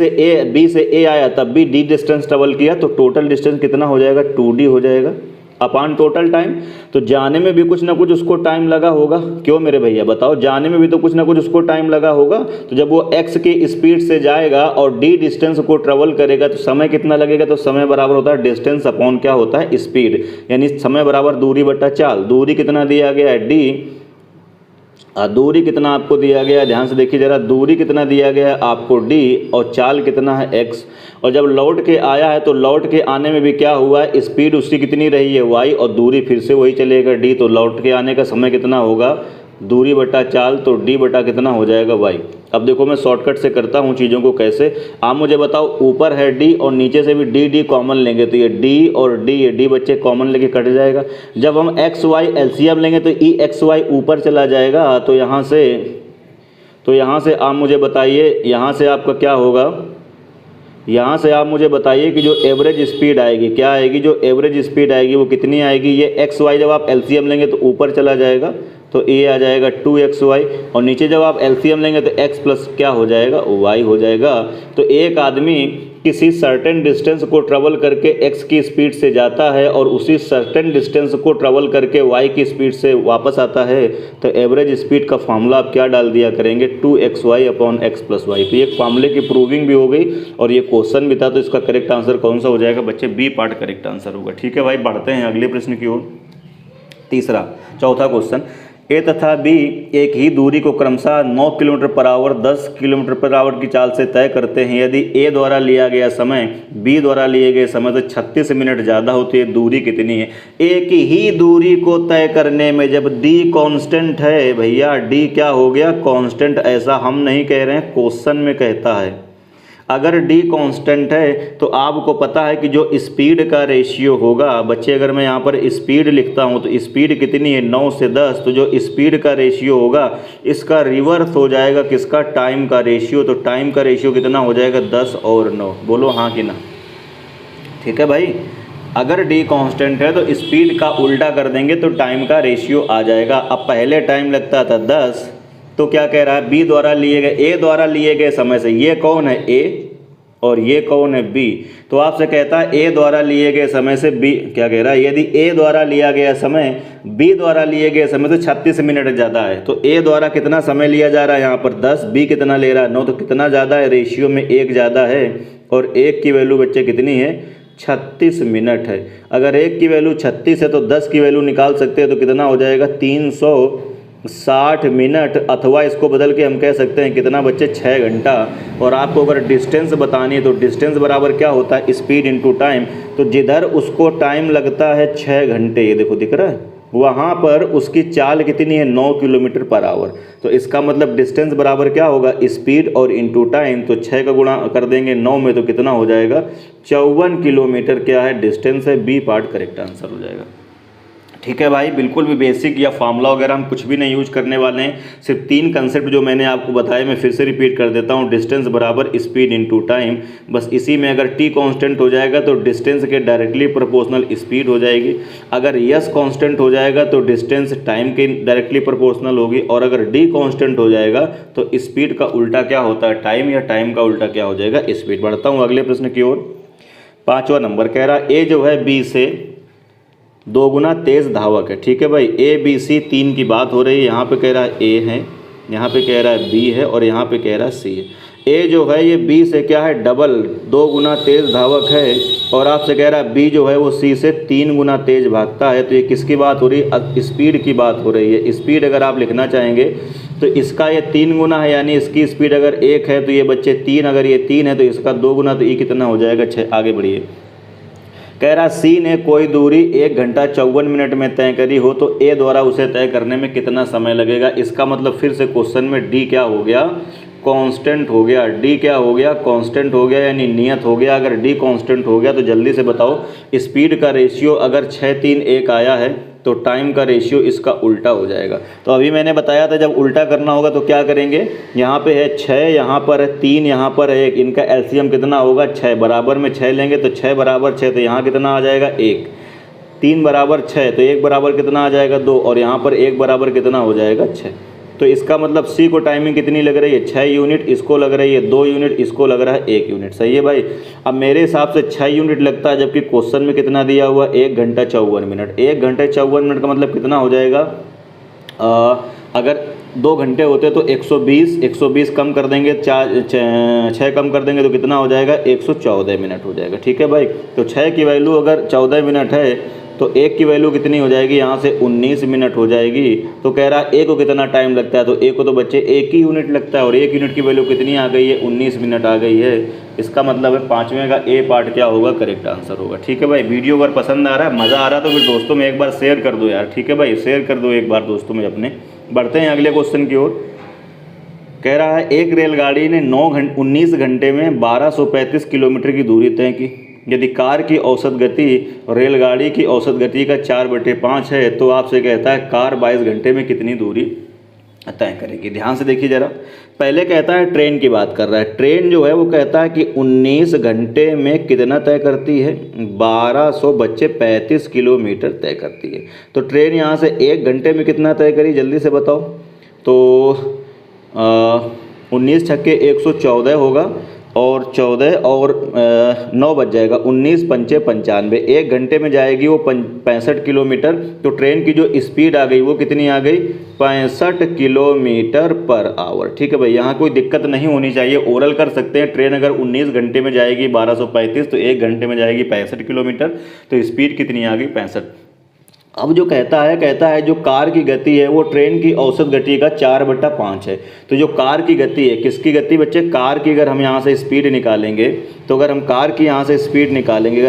से A आया तब भी D डिस्टेंस ट्रेवल किया, तो टोटल डिस्टेंस कितना हो जाएगा, 2D हो जाएगा अपॉन टोटल टाइम। तो जाने में भी कुछ ना कुछ उसको टाइम लगा होगा, क्यों मेरे भैया बताओ, जाने में भी तो कुछ ना कुछ उसको टाइम लगा होगा। तो जब वो x की स्पीड से जाएगा और d डिस्टेंस को ट्रेवल करेगा, तो समय कितना लगेगा, तो समय बराबर होता है डिस्टेंस अपॉन क्या होता है, स्पीड, यानी समय बराबर दूरी बटा चाल। दूरी कितना दिया गया है, d, दूरी कितना आपको दिया गया है, ध्यान से देखिए जरा, दूरी कितना दिया गया है आपको d, और चाल कितना है x। और जब लौट के आया है तो लौट के आने में भी क्या हुआ है, स्पीड उसकी कितनी रही है y, और दूरी फिर से वही चलेगा d। तो लौट के आने का समय कितना होगा, दूरी बटा चाल, तो d बटा कितना हो जाएगा y। अब देखो मैं शॉर्टकट से करता हूँ चीज़ों को कैसे। आप मुझे बताओ, ऊपर है d और नीचे से भी d कॉमन लेंगे, तो ये d और d, ये d बच्चे कॉमन लेके कट जाएगा। जब हम x y एलसीएम लेंगे तो e x y ऊपर चला जाएगा। तो यहाँ से आप मुझे बताइए, यहाँ से आपका क्या होगा, यहाँ से आप मुझे बताइए कि जो एवरेज स्पीड आएगी, क्या आएगी, जो एवरेज स्पीड आएगी वो कितनी आएगी। ये x y जब आप एलसीएम लेंगे तो ऊपर चला जाएगा, तो a आ जाएगा 2xy, और नीचे जब आप एलसीएम लेंगे तो x प्लस क्या हो जाएगा, y हो जाएगा। तो एक आदमी किसी सर्टेन डिस्टेंस को ट्रेवल करके x की स्पीड से जाता है और उसी सर्टेन डिस्टेंस को ट्रेवल करके y की स्पीड से वापस आता है, तो एवरेज स्पीड का फार्मूला आप क्या डाल दिया करेंगे, 2xy upon x plus y। तो ये फार्मूले की प्रूविंग भी हो गई और ये क्वेश्चन भी था। तो इसका करेक्ट आंसर कौन सा हो जाएगा बच्चे, बी पार्ट करेक्ट आंसर होगा। ठीक है भाई, बढ़ते हैं अगले प्रश्न की ओर। चौथा क्वेश्चन, ए तथा बी एक ही दूरी को क्रमशः 9 km/h 10 km/h की चाल से तय करते हैं। यदि ए द्वारा लिया गया समय बी द्वारा लिए गए समय से 36 मिनट ज़्यादा हो तो ये दूरी कितनी है। एक ही दूरी को तय करने में जब डी कांस्टेंट है, भैया डी क्या हो गया, कांस्टेंट। ऐसा हम नहीं कह रहे हैं, क्वेश्चन में कहता है। अगर डी कांस्टेंट है तो आपको पता है कि जो स्पीड का रेशियो होगा, बच्चे अगर मैं यहाँ पर स्पीड लिखता हूँ तो स्पीड कितनी है 9 से 10, तो जो स्पीड का रेशियो होगा इसका रिवर्स हो जाएगा किसका, टाइम का रेशियो। तो टाइम का रेशियो कितना हो जाएगा 10 और 9, बोलो हाँ कि ना। ठीक है भाई, अगर डी कांस्टेंट है तो स्पीड का उल्टा कर देंगे तो टाइम का रेशियो आ जाएगा। अब पहले टाइम लगता था 10, तो क्या कह रहा है बी द्वारा लिए गए, ए द्वारा लिए गए समय से, ये कौन है ए और ये कौन है बी, तो आपसे कहता है ए द्वारा लिए गए समय से बी, क्या कह रहा है, यदि ए द्वारा लिया गया समय बी द्वारा लिए गए समय से 36 मिनट ज़्यादा है, तो ए द्वारा कितना समय लिया जा रहा है यहाँ पर 10, बी कितना ले रहा है 9, तो कितना ज़्यादा है, रेशियो में 1 ज़्यादा है। और 1 की वैल्यू बच्चे कितनी है 36 मिनट है। अगर 1 की वैल्यू 36 है तो 10 की वैल्यू निकाल सकते हैं, तो कितना हो जाएगा 360 मिनट, अथवा इसको बदल के हम कह सकते हैं कितना बच्चे 6 घंटा। और आपको अगर डिस्टेंस बतानी है तो डिस्टेंस बराबर क्या होता है, स्पीड इनटू टाइम। तो जिधर उसको टाइम लगता है 6 घंटे, ये देखो दिख रहा है, वहाँ पर उसकी चाल कितनी है 9 किलोमीटर पर आवर। तो इसका मतलब डिस्टेंस बराबर क्या होगा, स्पीड और इनटू टाइम। तो 6 का गुणा कर देंगे 9 में तो कितना हो जाएगा 54 किलोमीटर क्या है डिस्टेंस है, बी पार्ट करेक्ट आंसर हो जाएगा। ठीक है भाई, बिल्कुल भी बेसिक या फार्मूला वगैरह हम कुछ भी नहीं यूज करने वाले हैं, सिर्फ 3 कंसेप्ट जो मैंने आपको बताया मैं फिर से रिपीट कर देता हूँ। डिस्टेंस बराबर स्पीड इनटू टाइम, बस इसी में अगर टी कांस्टेंट हो जाएगा तो डिस्टेंस के डायरेक्टली प्रोपोर्शनल स्पीड हो जाएगी, अगर यस कांस्टेंट हो जाएगा तो डिस्टेंस टाइम के डायरेक्टली प्रोपोर्शनल होगी, और अगर डी कांस्टेंट हो जाएगा तो स्पीड का उल्टा क्या होता है टाइम, या टाइम का उल्टा क्या हो जाएगा स्पीड। बढ़ता हूँ अगले प्रश्न की ओर। 5वां नंबर कह रहा है ए जो है बी से 2 गुना तेज़ धावक है। ठीक है भाई, ए बी सी 3 की बात हो रही है, यहाँ पे कह रहा है ए है, यहाँ पे कह रहा है बी है, और यहाँ पे कह रहा है सी है। ए जो है ये बी से क्या है डबल 2 गुना तेज़ धावक है, और आपसे कह रहा है बी जो है वो सी से 3 गुना तेज़ भागता है। तो ये किसकी बात हो रही है, स्पीड की बात हो रही है। स्पीड अगर आप लिखना चाहेंगे तो इसका ये 3 गुना है, यानी इसकी स्पीड अगर 1 है तो ये बच्चे 3, अगर ये 3 है तो इसका 2 गुना, तो ये कितना हो जाएगा 6। आगे बढ़िए, कह रहा सी ने कोई दूरी 1 घंटा 54 मिनट में तय करी हो तो ए द्वारा उसे तय करने में कितना समय लगेगा। इसका मतलब फिर से क्वेश्चन में डी क्या हो गया, कांस्टेंट हो गया। डी क्या हो गया, कांस्टेंट हो गया, यानी नियत हो गया। अगर डी कांस्टेंट हो गया तो जल्दी से बताओ स्पीड का रेशियो अगर 6, 3, 1 आया है तो टाइम का रेशियो इसका उल्टा हो जाएगा। तो अभी मैंने बताया था जब उल्टा करना होगा तो क्या करेंगे, यहाँ पे है 6, यहाँ पर है 3, यहाँ पर है 1, इनका एलसीएम कितना होगा 6, बराबर में 6 लेंगे तो 6 बराबर 6, तो यहाँ कितना आ जाएगा 1, 3 बराबर 6, तो 1 बराबर कितना आ जाएगा 2, और यहाँ पर 1 बराबर कितना हो जाएगा 6। तो इसका मतलब सी को टाइमिंग कितनी लग रही है 6 यूनिट, इसको लग रही है 2 यूनिट, इसको लग रहा है 1 यूनिट। सही है भाई। अब मेरे हिसाब से 6 यूनिट लगता है, जबकि क्वेश्चन में कितना दिया हुआ 1 घंटा 54 मिनट। 1 घंटे 54 मिनट का मतलब कितना हो जाएगा, अगर 2 घंटे होते तो 120 कम कर देंगे, 6 कम कर देंगे तो कितना हो जाएगा 114 मिनट हो जाएगा। ठीक है भाई। तो 6 की वैल्यू अगर 14 मिनट है तो 1 की वैल्यू कितनी हो जाएगी, यहाँ से 19 मिनट हो जाएगी। तो कह रहा है ए को कितना टाइम लगता है, तो ए को तो बच्चे 1 ही यूनिट लगता है, और 1 यूनिट की वैल्यू कितनी आ गई है 19 मिनट आ गई है। इसका मतलब है 5वें का ए पार्ट क्या होगा, करेक्ट आंसर होगा। ठीक है भाई। वीडियो अगर पसंद आ रहा है, मज़ा आ रहा है, तो फिर दोस्तों में एक बार शेयर कर दो यार। ठीक है भाई, शेयर कर दो एक बार दोस्तों में अपने। बढ़ते हैं अगले क्वेश्चन की ओर। कह रहा है एक रेलगाड़ी ने 19 घंटे में 1235 किलोमीटर की दूरी तय की। यदि कार की औसत गति रेलगाड़ी की औसत गति का 4/5 है तो आपसे कहता है कार 22 घंटे में कितनी दूरी तय करेगी। ध्यान से देखिए ज़रा। पहले कहता है ट्रेन की बात कर रहा है। ट्रेन जो है वो कहता है कि 19 घंटे में कितना तय करती है, 1235 किलोमीटर तय करती है। तो ट्रेन यहाँ से 1 घंटे में कितना तय करी, जल्दी से बताओ। तो 19 छक्के 114 होगा, और 14 और 9 बच जाएगा, 19 पंचे 95। 1 घंटे में जाएगी वो 65 किलोमीटर। तो ट्रेन की जो स्पीड आ गई वो कितनी आ गई 65 किलोमीटर पर आवर। ठीक है भाई, यहाँ कोई दिक्कत नहीं होनी चाहिए, ओरल कर सकते हैं। ट्रेन अगर 19 घंटे में जाएगी 1235 तो 1 घंटे में जाएगी 65 किलोमीटर, तो स्पीड कितनी आ गई 65। अब जो कहता है जो कार की गति है वो ट्रेन की औसत गति का 4/5 है। तो जो कार की गति है, किसकी गति बच्चे, कार की अगर हम यहाँ से स्पीड निकालेंगे, तो अगर हम कार की यहाँ से स्पीड निकालेंगे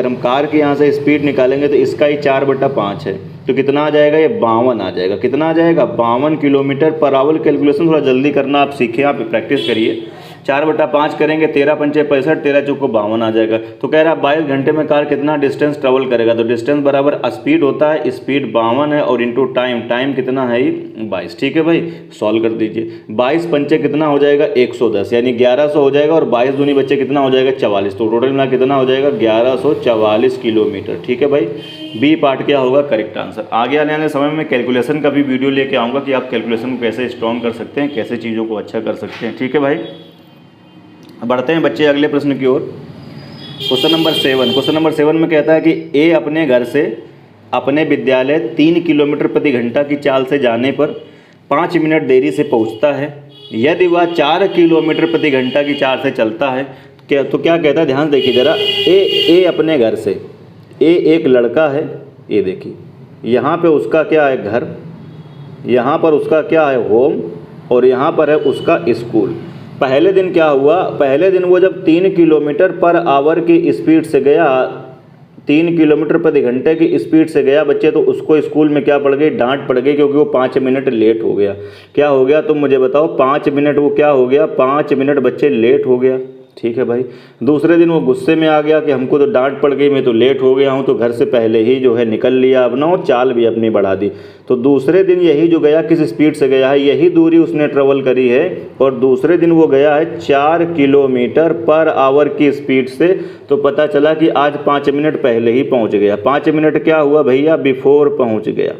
तो इसका ही 4/5 है। तो कितना आ जाएगा, ये 52 आ जाएगा। कितना आ जाएगा 52 किलोमीटर पर आवर। कैलकुलेशन थोड़ा जल्दी करना आप सीखें, आप प्रैक्टिस करिए। 4/5 करेंगे, 13 पंचे 65, 13 चौको 52 आ जाएगा। तो कह रहा है 22 घंटे में कार कितना डिस्टेंस ट्रेवल करेगा। तो डिस्टेंस बराबर स्पीड होता है, स्पीड 52 है और इंटू टाइम, टाइम कितना है 22। ठीक है भाई, सॉल्व कर दीजिए। 22 पंचे कितना हो जाएगा 110, यानी 1100 हो जाएगा और 22 दूनी बच्चे कितना हो जाएगा 44। तो टोटल मिला कितना हो जाएगा 1144 किलोमीटर। ठीक है भाई, बी पार्ट क्या होगा करेक्ट आंसर। आगे आने वाले समय में कैलकुलेशन का भी वीडियो लेके आऊँगा कि आप कैलकुलेशन को कैसे स्ट्रॉन्ग कर सकते हैं, कैसे चीज़ों को अच्छा कर सकते हैं। ठीक है भाई, बढ़ते हैं बच्चे अगले प्रश्न की ओर। Question number 7। क्वेश्चन नंबर 7 में कहता है कि ए अपने घर से अपने विद्यालय 3 किलोमीटर प्रति घंटा की चाल से जाने पर 5 मिनट देरी से पहुंचता है। यदि वह 4 किलोमीटर प्रति घंटा की चाल से चलता है तो क्या कहता है, ध्यान देखिए ज़रा। ए अपने घर से, ए एक लड़का है, ये देखिए यहाँ पे उसका क्या है घर, यहाँ पर उसका क्या है होम और यहाँ पर है उसका स्कूल। पहले दिन क्या हुआ, पहले दिन वो जब 3 किलोमीटर पर आवर की स्पीड से गया, 3 किलोमीटर प्रति घंटे की स्पीड से गया बच्चे, तो उसको स्कूल में क्या पड़ गई, डांट पड़ गई, क्योंकि वो 5 मिनट लेट हो गया। क्या हो गया तुम मुझे बताओ, 5 मिनट वो क्या हो गया, 5 मिनट बच्चे लेट हो गया। ठीक है भाई, दूसरे दिन वो गुस्से में आ गया कि हमको तो डांट पड़ गई, मैं तो लेट हो गया हूँ, तो घर से पहले ही जो है निकल लिया अपना और चाल भी अपनी बढ़ा दी। तो दूसरे दिन यही जो गया किस स्पीड से गया है, यही दूरी उसने ट्रेवल करी है और दूसरे दिन वो गया है 4 किलोमीटर पर आवर की स्पीड से। तो पता चला कि आज 5 मिनट पहले ही पहुँच गया। 5 मिनट क्या हुआ भैया, बिफोर पहुँच गया।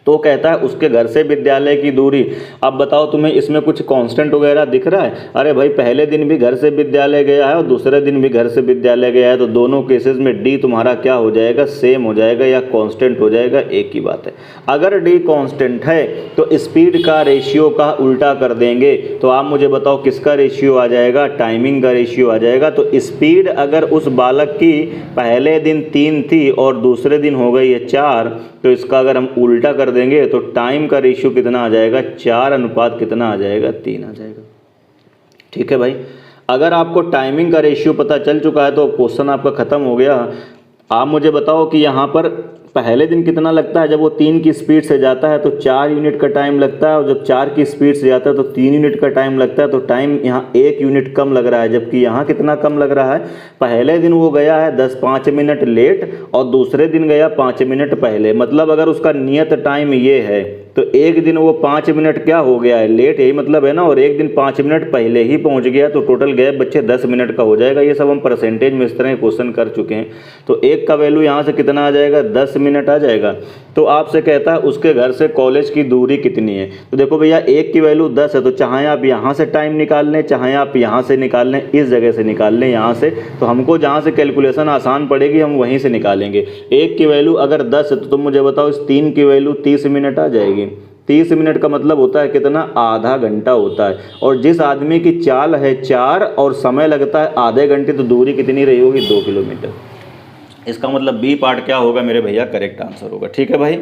तो कहता है उसके घर से विद्यालय की दूरी। अब बताओ तुम्हें इसमें कुछ कांस्टेंट वगैरह दिख रहा है? अरे भाई पहले दिन भी घर से विद्यालय गया है और दूसरे दिन भी घर से विद्यालय गया है, तो दोनों केसेस में डी तुम्हारा क्या हो जाएगा, सेम हो जाएगा या कांस्टेंट हो जाएगा, एक ही बात है। अगर डी कांस्टेंट है तो स्पीड का रेशियो का उल्टा कर देंगे। तो आप मुझे बताओ किसका रेशियो आ जाएगा, टाइमिंग का रेशियो आ जाएगा। तो स्पीड अगर उस बालक की पहले दिन 3 थी और दूसरे दिन हो गई है 4, तो इसका अगर हम उल्टा कर देंगे तो टाइम का रेशियो कितना आ जाएगा, 4 अनुपात कितना आ जाएगा, 3 आ जाएगा। ठीक है भाई, अगर आपको टाइमिंग का रेशियो पता चल चुका है तो क्वेश्चन आपका ख़त्म हो गया। आप मुझे बताओ कि यहाँ पर पहले दिन कितना लगता है, जब वो 3 की स्पीड से जाता है तो 4 यूनिट का टाइम लगता है और जब 4 की स्पीड से जाता है तो 3 यूनिट का टाइम लगता है। तो टाइम यहाँ 1 यूनिट कम लग रहा है, जबकि यहाँ कितना कम लग रहा है, पहले दिन वो गया है 5 मिनट लेट और दूसरे दिन गया 5 मिनट पहले। मतलब अगर उसका नियत टाइम ये है तो एक दिन वो 5 मिनट क्या हो गया है लेट, यही मतलब है ना, और एक दिन 5 मिनट पहले ही पहुंच गया, तो टोटल गैप बच्चे 10 मिनट का हो जाएगा। ये सब हम परसेंटेज में इस तरह क्वेश्चन कर चुके हैं। तो एक का वैल्यू यहाँ से कितना आ जाएगा, 10 मिनट आ जाएगा। तो आपसे कहता है उसके घर से कॉलेज की दूरी कितनी है। तो देखो भैया एक की वैल्यू 10 है, तो चाहे आप यहाँ से टाइम निकाल लें, चाहे आप यहाँ से निकाल लें, इस जगह से निकाल लें यहाँ से, तो हमको जहाँ से कैलकुलेशन आसान पड़ेगी हम वहीं से निकालेंगे। एक की वैल्यू अगर 10 है तो तुम मुझे बताओ इस 3 की वैल्यू 30 मिनट आ जाएगी। 30 मिनट का मतलब होता है कितना, आधा घंटा होता है। और जिस आदमी की चाल है 4 और समय लगता है आधे घंटे, तो दूरी कितनी रही होगी, 2 किलोमीटर। इसका मतलब बी पार्ट क्या होगा मेरे भैया, करेक्ट आंसर होगा। ठीक है भाई,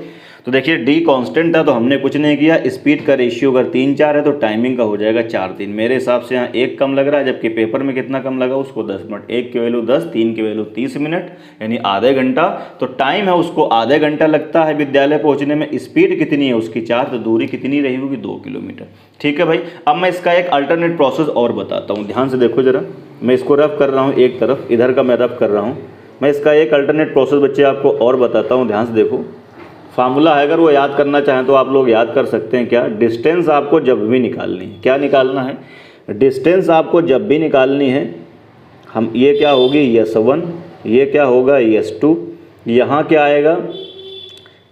तो देखिए डी कांस्टेंट था तो हमने कुछ नहीं किया। स्पीड का रेशियो अगर 3-4 है तो टाइमिंग का हो जाएगा 4-3। मेरे हिसाब से यहाँ 1 कम लग रहा है, जबकि पेपर में कितना कम लगा, उसको 10 मिनट। 1 की वैल्यू 10, 3 की वैल्यू 30 मिनट, यानी आधे घंटा। तो टाइम है उसको आधे घंटा लगता है विद्यालय पहुँचने में। स्पीड कितनी है उसकी 4, तो दूरी कितनी रही होगी, 2 किलोमीटर। ठीक है भाई, अब मैं इसका एक अल्टरनेट प्रोसेस और बताता हूँ, ध्यान से देखो जरा। मैं इसको रफ कर रहा हूँ एक तरफ, इधर का मैं रफ कर रहा हूँ। मैं इसका एक अल्टरनेट प्रोसेस बच्चे आपको और बताता हूँ, ध्यान से देखो। फार्मूला है, अगर वो याद करना चाहें तो आप लोग याद कर सकते हैं। क्या, डिस्टेंस आपको जब भी निकालनी है, क्या निकालना है, डिस्टेंस आपको जब भी निकालनी है। हम ये क्या होगी, S1, ये क्या होगा, S2, यहाँ क्या आएगा,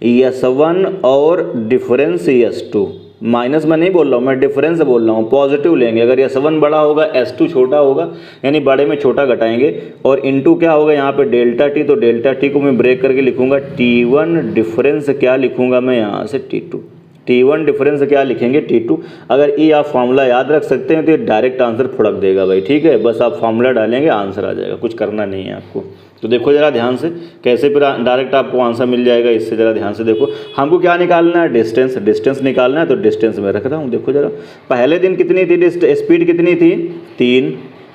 S1 और डिफरेंस S2। माइनस में नहीं बोल रहा हूँ, मैं डिफरेंस बोल रहा हूँ, पॉजिटिव लेंगे। अगर S1 बड़ा होगा S2 छोटा होगा, यानी बड़े में छोटा घटाएंगे। और इनटू क्या होगा यहाँ पे डेल्टा टी, तो डेल्टा टी को मैं ब्रेक करके लिखूंगा T1 डिफरेंस क्या लिखूंगा मैं यहाँ से T2। T1 डिफरेंस क्या लिखेंगे, T2। अगर ये आप फार्मूला याद रख सकते हैं तो ये डायरेक्ट आंसर फुड़क देगा भाई। ठीक है, बस आप फार्मूला डालेंगे आंसर आ जाएगा, कुछ करना नहीं है आपको। तो देखो ज़रा ध्यान से कैसे फिर डायरेक्ट आपको आंसर मिल जाएगा, इससे ज़रा ध्यान से देखो। हमको क्या निकालना है, डिस्टेंस। डिस्टेंस निकालना है तो डिस्टेंस में रख रहा हूँ। देखो ज़रा, पहले दिन कितनी थी स्पीड, कितनी थी 3,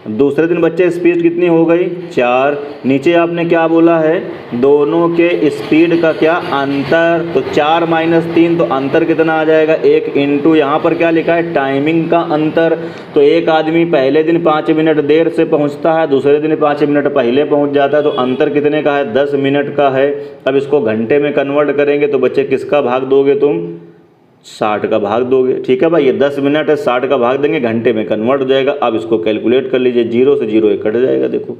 दूसरे दिन बच्चे स्पीड कितनी हो गई 4। नीचे आपने क्या बोला है, दोनों के स्पीड का क्या अंतर, तो 4 - 3 तो अंतर कितना आ जाएगा 1 इंटू यहाँ पर क्या लिखा है टाइमिंग का अंतर। तो एक आदमी पहले दिन 5 मिनट देर से पहुँचता है, दूसरे दिन 5 मिनट पहले पहुँच जाता है, तो अंतर कितने का है 10 मिनट का है। अब इसको घंटे में कन्वर्ट करेंगे तो बच्चे किसका भाग दोगे तुम, 60 का भाग दोगे। ठीक है भाई, ये 10 मिनट है, 60 का भाग देंगे, घंटे में कन्वर्ट हो जाएगा। अब इसको कैलकुलेट कर लीजिए, 0 से 0 एक कट जाएगा। देखो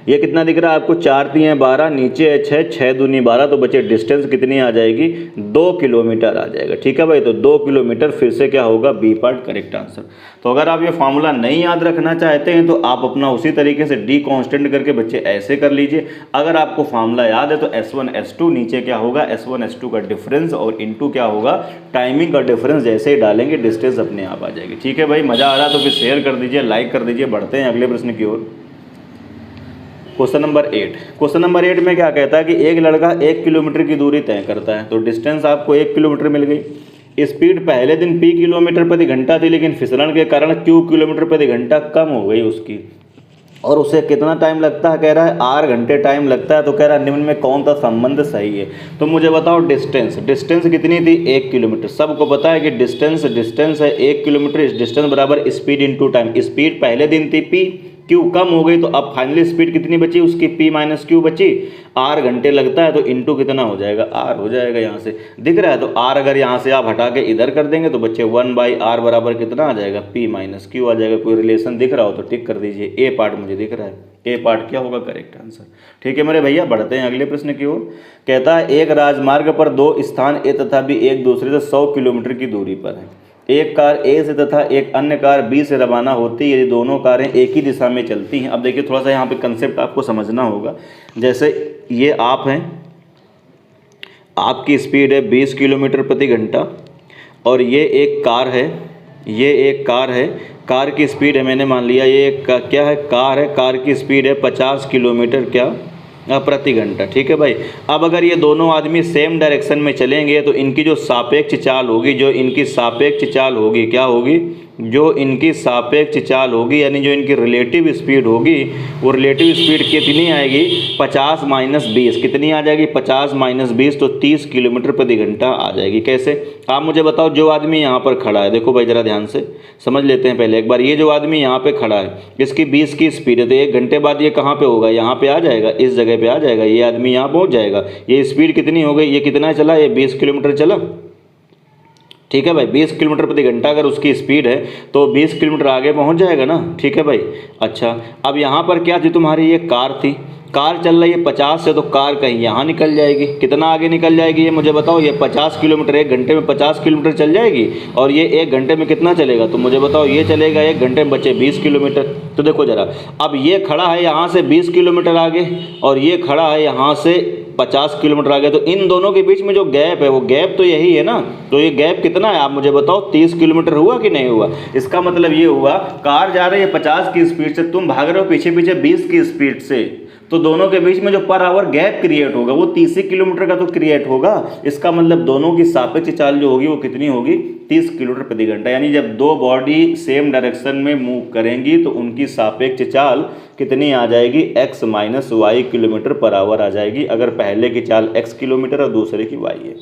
ये कितना दिख रहा है आपको, 4 × 3 = 12, नीचे है 6, 6 दूनी 12, तो बच्चे डिस्टेंस कितनी आ जाएगी 2 किलोमीटर आ जाएगा। ठीक है भाई, तो 2 किलोमीटर फिर से क्या होगा, बी पार्ट करेक्ट आंसर। तो अगर आप ये फार्मूला नहीं याद रखना चाहते हैं तो आप अपना उसी तरीके से डी कांस्टेंट करके बच्चे ऐसे कर लीजिए। अगर आपको फार्मूला याद है तो S1 S2 नीचे क्या होगा S1 S2 का डिफरेंस और इनटू क्या होगा टाइमिंग का डिफरेंस, जैसे ही डालेंगे डिस्टेंस अपने आप आ जाएगी। ठीक है भाई, मज़ा आ रहा तो फिर शेयर कर दीजिए, लाइक कर दीजिए। बढ़ते हैं अगले प्रश्न की ओर। Question number 8। क्वेश्चन नंबर 8 में क्या कहता है कि एक लड़का 1 किलोमीटर की दूरी तय करता है, तो डिस्टेंस आपको 1 किलोमीटर मिल गई। स्पीड पहले दिन p किलोमीटर प्रति घंटा थी, लेकिन फिसलन के कारण q किलोमीटर प्रति घंटा कम हो गई उसकी, और उसे कितना टाइम लगता है, कह रहा है 8 घंटे टाइम लगता है। तो कह रहा है निम्न में कौन सा संबंध सही है। तो मुझे बताओ डिस्टेंस कितनी थी 1 किलोमीटर। सबको पता है कि डिस्टेंस है 1 किलोमीटर, इस डिस्टेंस बराबर स्पीड इंटू टाइम। स्पीड पहले दिन थी p, q कम हो गई, तो अब फाइनली स्पीड कितनी बची उसकी p - q बची। r घंटे लगता है तो इंटू कितना हो जाएगा r हो जाएगा, यहाँ से दिख रहा है। तो r अगर यहाँ से आप हटा के इधर कर देंगे तो बच्चे 1/r बराबर कितना आ जाएगा p - q आ जाएगा। कोई रिलेशन दिख रहा हो तो टिक कर दीजिए। ए पार्ट मुझे दिख रहा है, ए पार्ट क्या होगा करेक्ट आंसर। ठीक है मेरे भैया, बढ़ते हैं अगले प्रश्न की ओर। कहता है एक राजमार्ग पर 2 स्थान ए तथा बी एक दूसरे से 100 किलोमीटर की दूरी पर है। एक कार ए से तथा एक अन्य कार बी से रवाना होती है, यदि दोनों कारें एक ही दिशा में चलती हैं। अब देखिए थोड़ा सा यहाँ पे कंसेप्ट आपको समझना होगा। जैसे ये आप हैं, आपकी स्पीड है 20 किलोमीटर प्रति घंटा, और ये एक कार है, ये एक कार है। कार की स्पीड है, मैंने मान लिया ये क्या है कार है, कार की स्पीड है 50 किलोमीटर क्या प्रति घंटा। ठीक है भाई, अब अगर ये दोनों आदमी सेम डायरेक्शन में चलेंगे तो इनकी जो सापेक्ष चाल होगी, क्या होगी, जो इनकी सापेक्ष चाल होगी यानी जो इनकी रिलेटिव स्पीड होगी, वो रिलेटिव स्पीड कितनी आएगी 50 - 20 कितनी आ जाएगी 50 - 20, तो 30 किलोमीटर प्रति घंटा आ जाएगी। कैसे, आप मुझे बताओ। जो आदमी यहाँ पर खड़ा है, देखो भाई ज़रा ध्यान से समझ लेते हैं पहले एक बार। ये जो आदमी यहाँ पे खड़ा है, इसकी 20 की स्पीड है, तो 1 घंटे बाद ये कहाँ पे होगा, यहाँ पे आ जाएगा, इस जगह पे आ जाएगा, ये आदमी यहाँ पहुँच जाएगा। ये स्पीड कितनी हो गई, ये कितना चला, ये 20 किलोमीटर चला। ठीक है भाई, 20 किलोमीटर प्रति घंटा अगर उसकी स्पीड है तो 20 किलोमीटर आगे पहुंच जाएगा ना। ठीक है भाई, अच्छा अब यहाँ पर क्या थी तुम्हारी, ये कार थी, कार चल रही है 50 से, तो कार कहीं यहाँ निकल जाएगी। कितना आगे निकल जाएगी ये मुझे बताओ। ये 50 किलोमीटर 1 घंटे में 50 किलोमीटर चल जाएगी, और ये 1 घंटे में कितना चलेगा, तो मुझे बताओ। ये चलेगा 1 घंटे में बचे 20 किलोमीटर। तो देखो ज़रा, अब ये खड़ा है यहाँ से 20 किलोमीटर आगे, और ये खड़ा है यहाँ से 50 किलोमीटर आगे, तो इन दोनों के बीच में जो गैप है वो गैप तो यही है ना। तो ये गैप कितना है आप मुझे बताओ, 30 किलोमीटर हुआ कि नहीं हुआ। इसका मतलब ये हुआ कार जा रही है 50 की स्पीड से, तुम भाग रहे हो पीछे पीछे 20 की स्पीड से, तो दोनों के बीच में जो पर आवर गैप क्रिएट होगा वो 30 किलोमीटर का तो क्रिएट होगा। इसका मतलब दोनों की सापेक्ष चाल जो होगी वो कितनी होगी 30 किलोमीटर प्रति घंटा। यानी जब दो बॉडी सेम डायरेक्शन में मूव करेंगी तो उनकी सापेक्ष चाल कितनी आ जाएगी, x - y kilometre per hour आ जाएगी। अगर पहले की चाल x किलोमीटर और दूसरे की y है।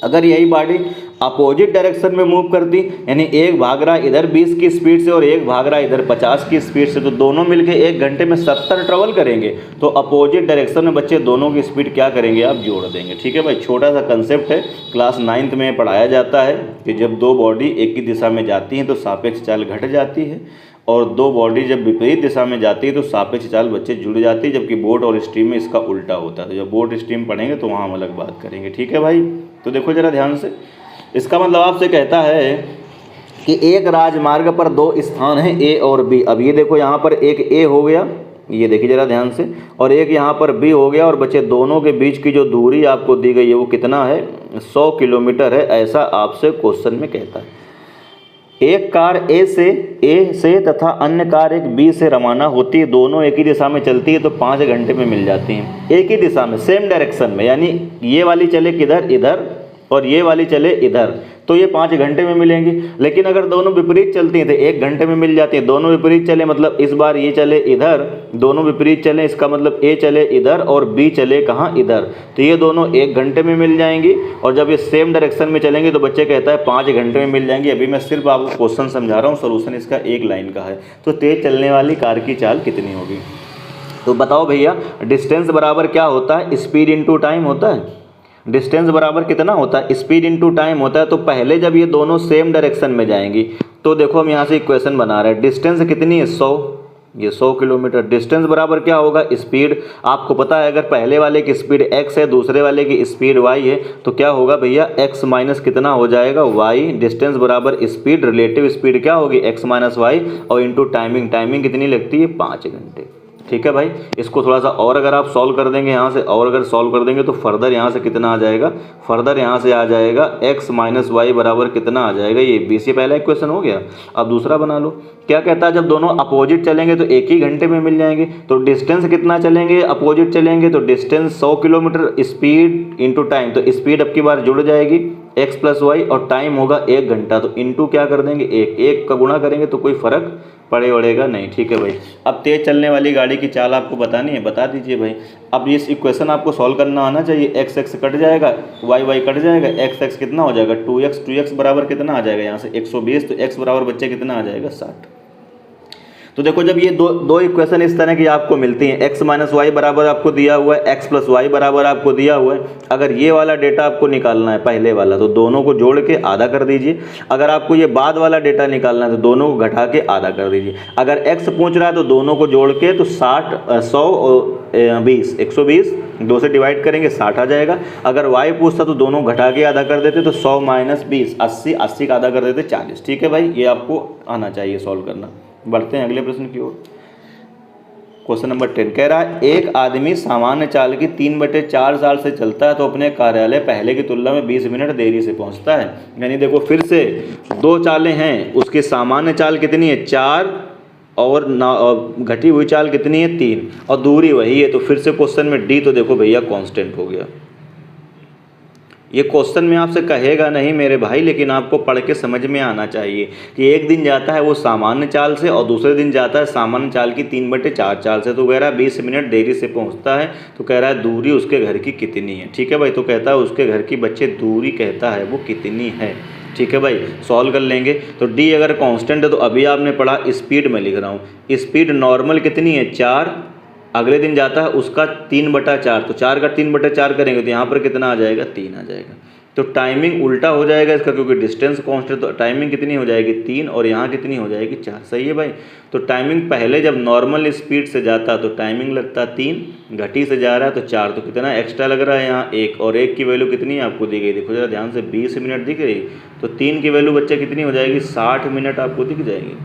अगर यही बॉडी अपोजिट डायरेक्शन में मूव करती, यानी एक भाग रहा इधर 20 की स्पीड से और एक भाग रहा इधर 50 की स्पीड से, तो दोनों मिलके 1 घंटे में 70 ट्रेवल करेंगे। तो अपोजिट डायरेक्शन में बच्चे दोनों की स्पीड क्या करेंगे, आप जोड़ देंगे। ठीक है भाई, छोटा सा कंसेप्ट है, क्लास 9th में पढ़ाया जाता है कि जब दो बॉडी एक ही दिशा में जाती हैं तो सापेक्ष चाल घट जाती है, और दो बॉडी जब विपरीत दिशा में जाती है तो सापेक्ष चाल बच्चे जुड़ जाती है, जबकि बोट और स्ट्रीम में इसका उल्टा होता है। तो जब बोट स्ट्रीम पढ़ेंगे तो वहाँ हम अलग बात करेंगे। ठीक है भाई, तो देखो जरा ध्यान से, इसका मतलब आपसे कहता है कि एक राजमार्ग पर 2 स्थान हैं A और B। अब ये देखो यहाँ पर एक A हो गया, ये देखिए जरा ध्यान से, और एक यहाँ पर B हो गया, और बच्चे दोनों के बीच की जो दूरी आपको दी गई है वो कितना है 100 किलोमीटर है, ऐसा आपसे क्वेश्चन में कहता है। एक कार ए से तथा अन्य कार एक बी से रवाना होती है, दोनों एक ही दिशा में चलती है, तो 5 घंटे में मिल जाती हैं। एक ही दिशा में सेम डायरेक्शन में, यानी ये वाली चले किधर, इधर, और ये वाली चले इधर, तो ये 5 घंटे में मिलेंगी। लेकिन अगर दोनों विपरीत चलती हैं तो 1 घंटे में मिल जाती हैं। दोनों विपरीत चले मतलब इस बार ये चले इधर, दोनों विपरीत चले, इसका मतलब ए चले इधर और बी चले कहाँ, इधर, तो ये दोनों 1 घंटे में मिल जाएंगी। और जब ये सेम डायरेक्शन में चलेंगे तो बच्चे कहता है 5 घंटे में मिल जाएंगी। अभी मैं सिर्फ आपको क्वेश्चन समझा रहा हूँ, सोल्यूशन इसका 1 लाइन का है। तो तेज चलने वाली कार की चाल कितनी होगी? तो बताओ भैया, डिस्टेंस बराबर क्या होता है? स्पीड इनटू टाइम होता है। डिस्टेंस बराबर कितना होता है? स्पीड इनटू टाइम होता है। तो पहले जब ये दोनों सेम डायरेक्शन में जाएंगी तो देखो हम यहाँ से इक्वेशन बना रहे हैं। डिस्टेंस कितनी है? 100, ये 100 किलोमीटर। डिस्टेंस बराबर क्या होगा? स्पीड। आपको पता है अगर पहले वाले की स्पीड x है, दूसरे वाले की स्पीड y है, तो क्या होगा भैया? x माइनस कितना हो जाएगा? y। डिस्टेंस बराबर स्पीड, रिलेटिव स्पीड क्या होगी? x माइनस वाई, और इंटू टाइमिंग। टाइमिंग कितनी लगती है? 5 घंटे। ठीक है भाई, इसको थोड़ा सा और अगर आप सॉल्व कर देंगे यहाँ से, और अगर सॉल्व कर देंगे तो फर्दर यहाँ से कितना आ जाएगा? फर्दर यहाँ से आ जाएगा x माइनस वाई बराबर कितना आ जाएगा? ये बी से पहला इक्वेशन हो गया। अब दूसरा बना लो। क्या कहता है? जब दोनों अपोजिट चलेंगे तो 1 ही घंटे में मिल जाएंगे। तो डिस्टेंस कितना चलेंगे? अपोजिट चलेंगे तो distance 100 kilometre, speed into time, तो स्पीड अब की बार जुड़ जाएगी x प्लस वाई, और टाइम होगा 1 घंटा, तो इंटू क्या कर देंगे? 1 का गुणा करेंगे तो कोई फ़र्क पड़ेगा नहीं। ठीक है भाई, अब तेज़ चलने वाली गाड़ी की चाल आपको बतानी है, बता दीजिए भाई। अब इस इक्वेशन आपको सॉल्व करना आना चाहिए। x कट जाएगा, y कट जाएगा, x कितना हो जाएगा? 2x बराबर कितना आ जाएगा? यहाँ से 120, तो x बराबर बच्चे कितना आ जाएगा? 60। तो देखो जब ये दो इक्वेशन इस तरह की आपको मिलती हैं, x माइनस वाई बराबर आपको दिया हुआ है, x प्लस वाई बराबर आपको दिया हुआ है। अगर ये वाला डेटा आपको निकालना है पहले वाला, तो दोनों को जोड़ के आधा कर दीजिए। अगर आपको ये बाद वाला डेटा निकालना है तो दोनों को घटा के आधा कर दीजिए। अगर x पूछ रहा है तो दोनों को जोड़ के तो 100 और 20, 120, 2 से डिवाइड करेंगे 60 आ जाएगा। अगर y पूछता तो दोनों घटा के आधा कर देते, तो 100 माइनस 20, 80, 80 का आधा कर देते 40। ठीक है भाई, ये आपको आना चाहिए सॉल्व करना। बढ़ते हैं अगले प्रश्न की ओर। क्वेश्चन नंबर 10 कह रहा है, एक आदमी सामान्य चाल की 3/4 साल से चलता है तो अपने कार्यालय पहले की तुलना में 20 मिनट देरी से पहुंचता है। यानी देखो फिर से 2 चालें हैं, उसकी सामान्य चाल कितनी है? 4, और घटी हुई चाल कितनी है? 3, और दूरी वही है। तो फिर से क्वेश्चन में डी तो देखो भैया कांस्टेंट हो गया। ये क्वेश्चन में आपसे कहेगा नहीं मेरे भाई, लेकिन आपको पढ़ के समझ में आना चाहिए कि एक दिन जाता है वो सामान्य चाल से और दूसरे दिन जाता है सामान्य चाल की 3/4 चाल से। तो कह रहा है 20 मिनट देरी से पहुंचता है, तो कह रहा है दूरी उसके घर की कितनी है। ठीक है भाई, तो कहता है उसके घर की बच्चे दूरी कहता है वो कितनी है। ठीक है भाई, सॉल्व कर लेंगे। तो डी अगर कांस्टेंट है तो अभी आपने पढ़ा, स्पीड में लिख रहा हूँ। स्पीड नॉर्मल कितनी है? 4, अगले दिन जाता है उसका 3/4, तो 4 का 3/4 करेंगे तो यहाँ पर कितना आ जाएगा? 3 आ जाएगा। तो टाइमिंग उल्टा हो जाएगा इसका, क्योंकि डिस्टेंस कांस्टेंट, तो टाइमिंग कितनी हो जाएगी? 3, और यहाँ कितनी हो जाएगी? 4। सही है भाई। तो टाइमिंग पहले जब नॉर्मल स्पीड से जाता तो टाइमिंग लगता 3, घटी से जा रहा है तो 4, तो कितना एक्स्ट्रा लग रहा है यहाँ? 1, और 1 की वैल्यू कितनी है आपको दी गई? देखो जरा ध्यान से, 20 मिनट दिख रही, तो 3 की वैल्यू बच्चे कितनी हो जाएगी? 60 मिनट आपको दिख जाएगी,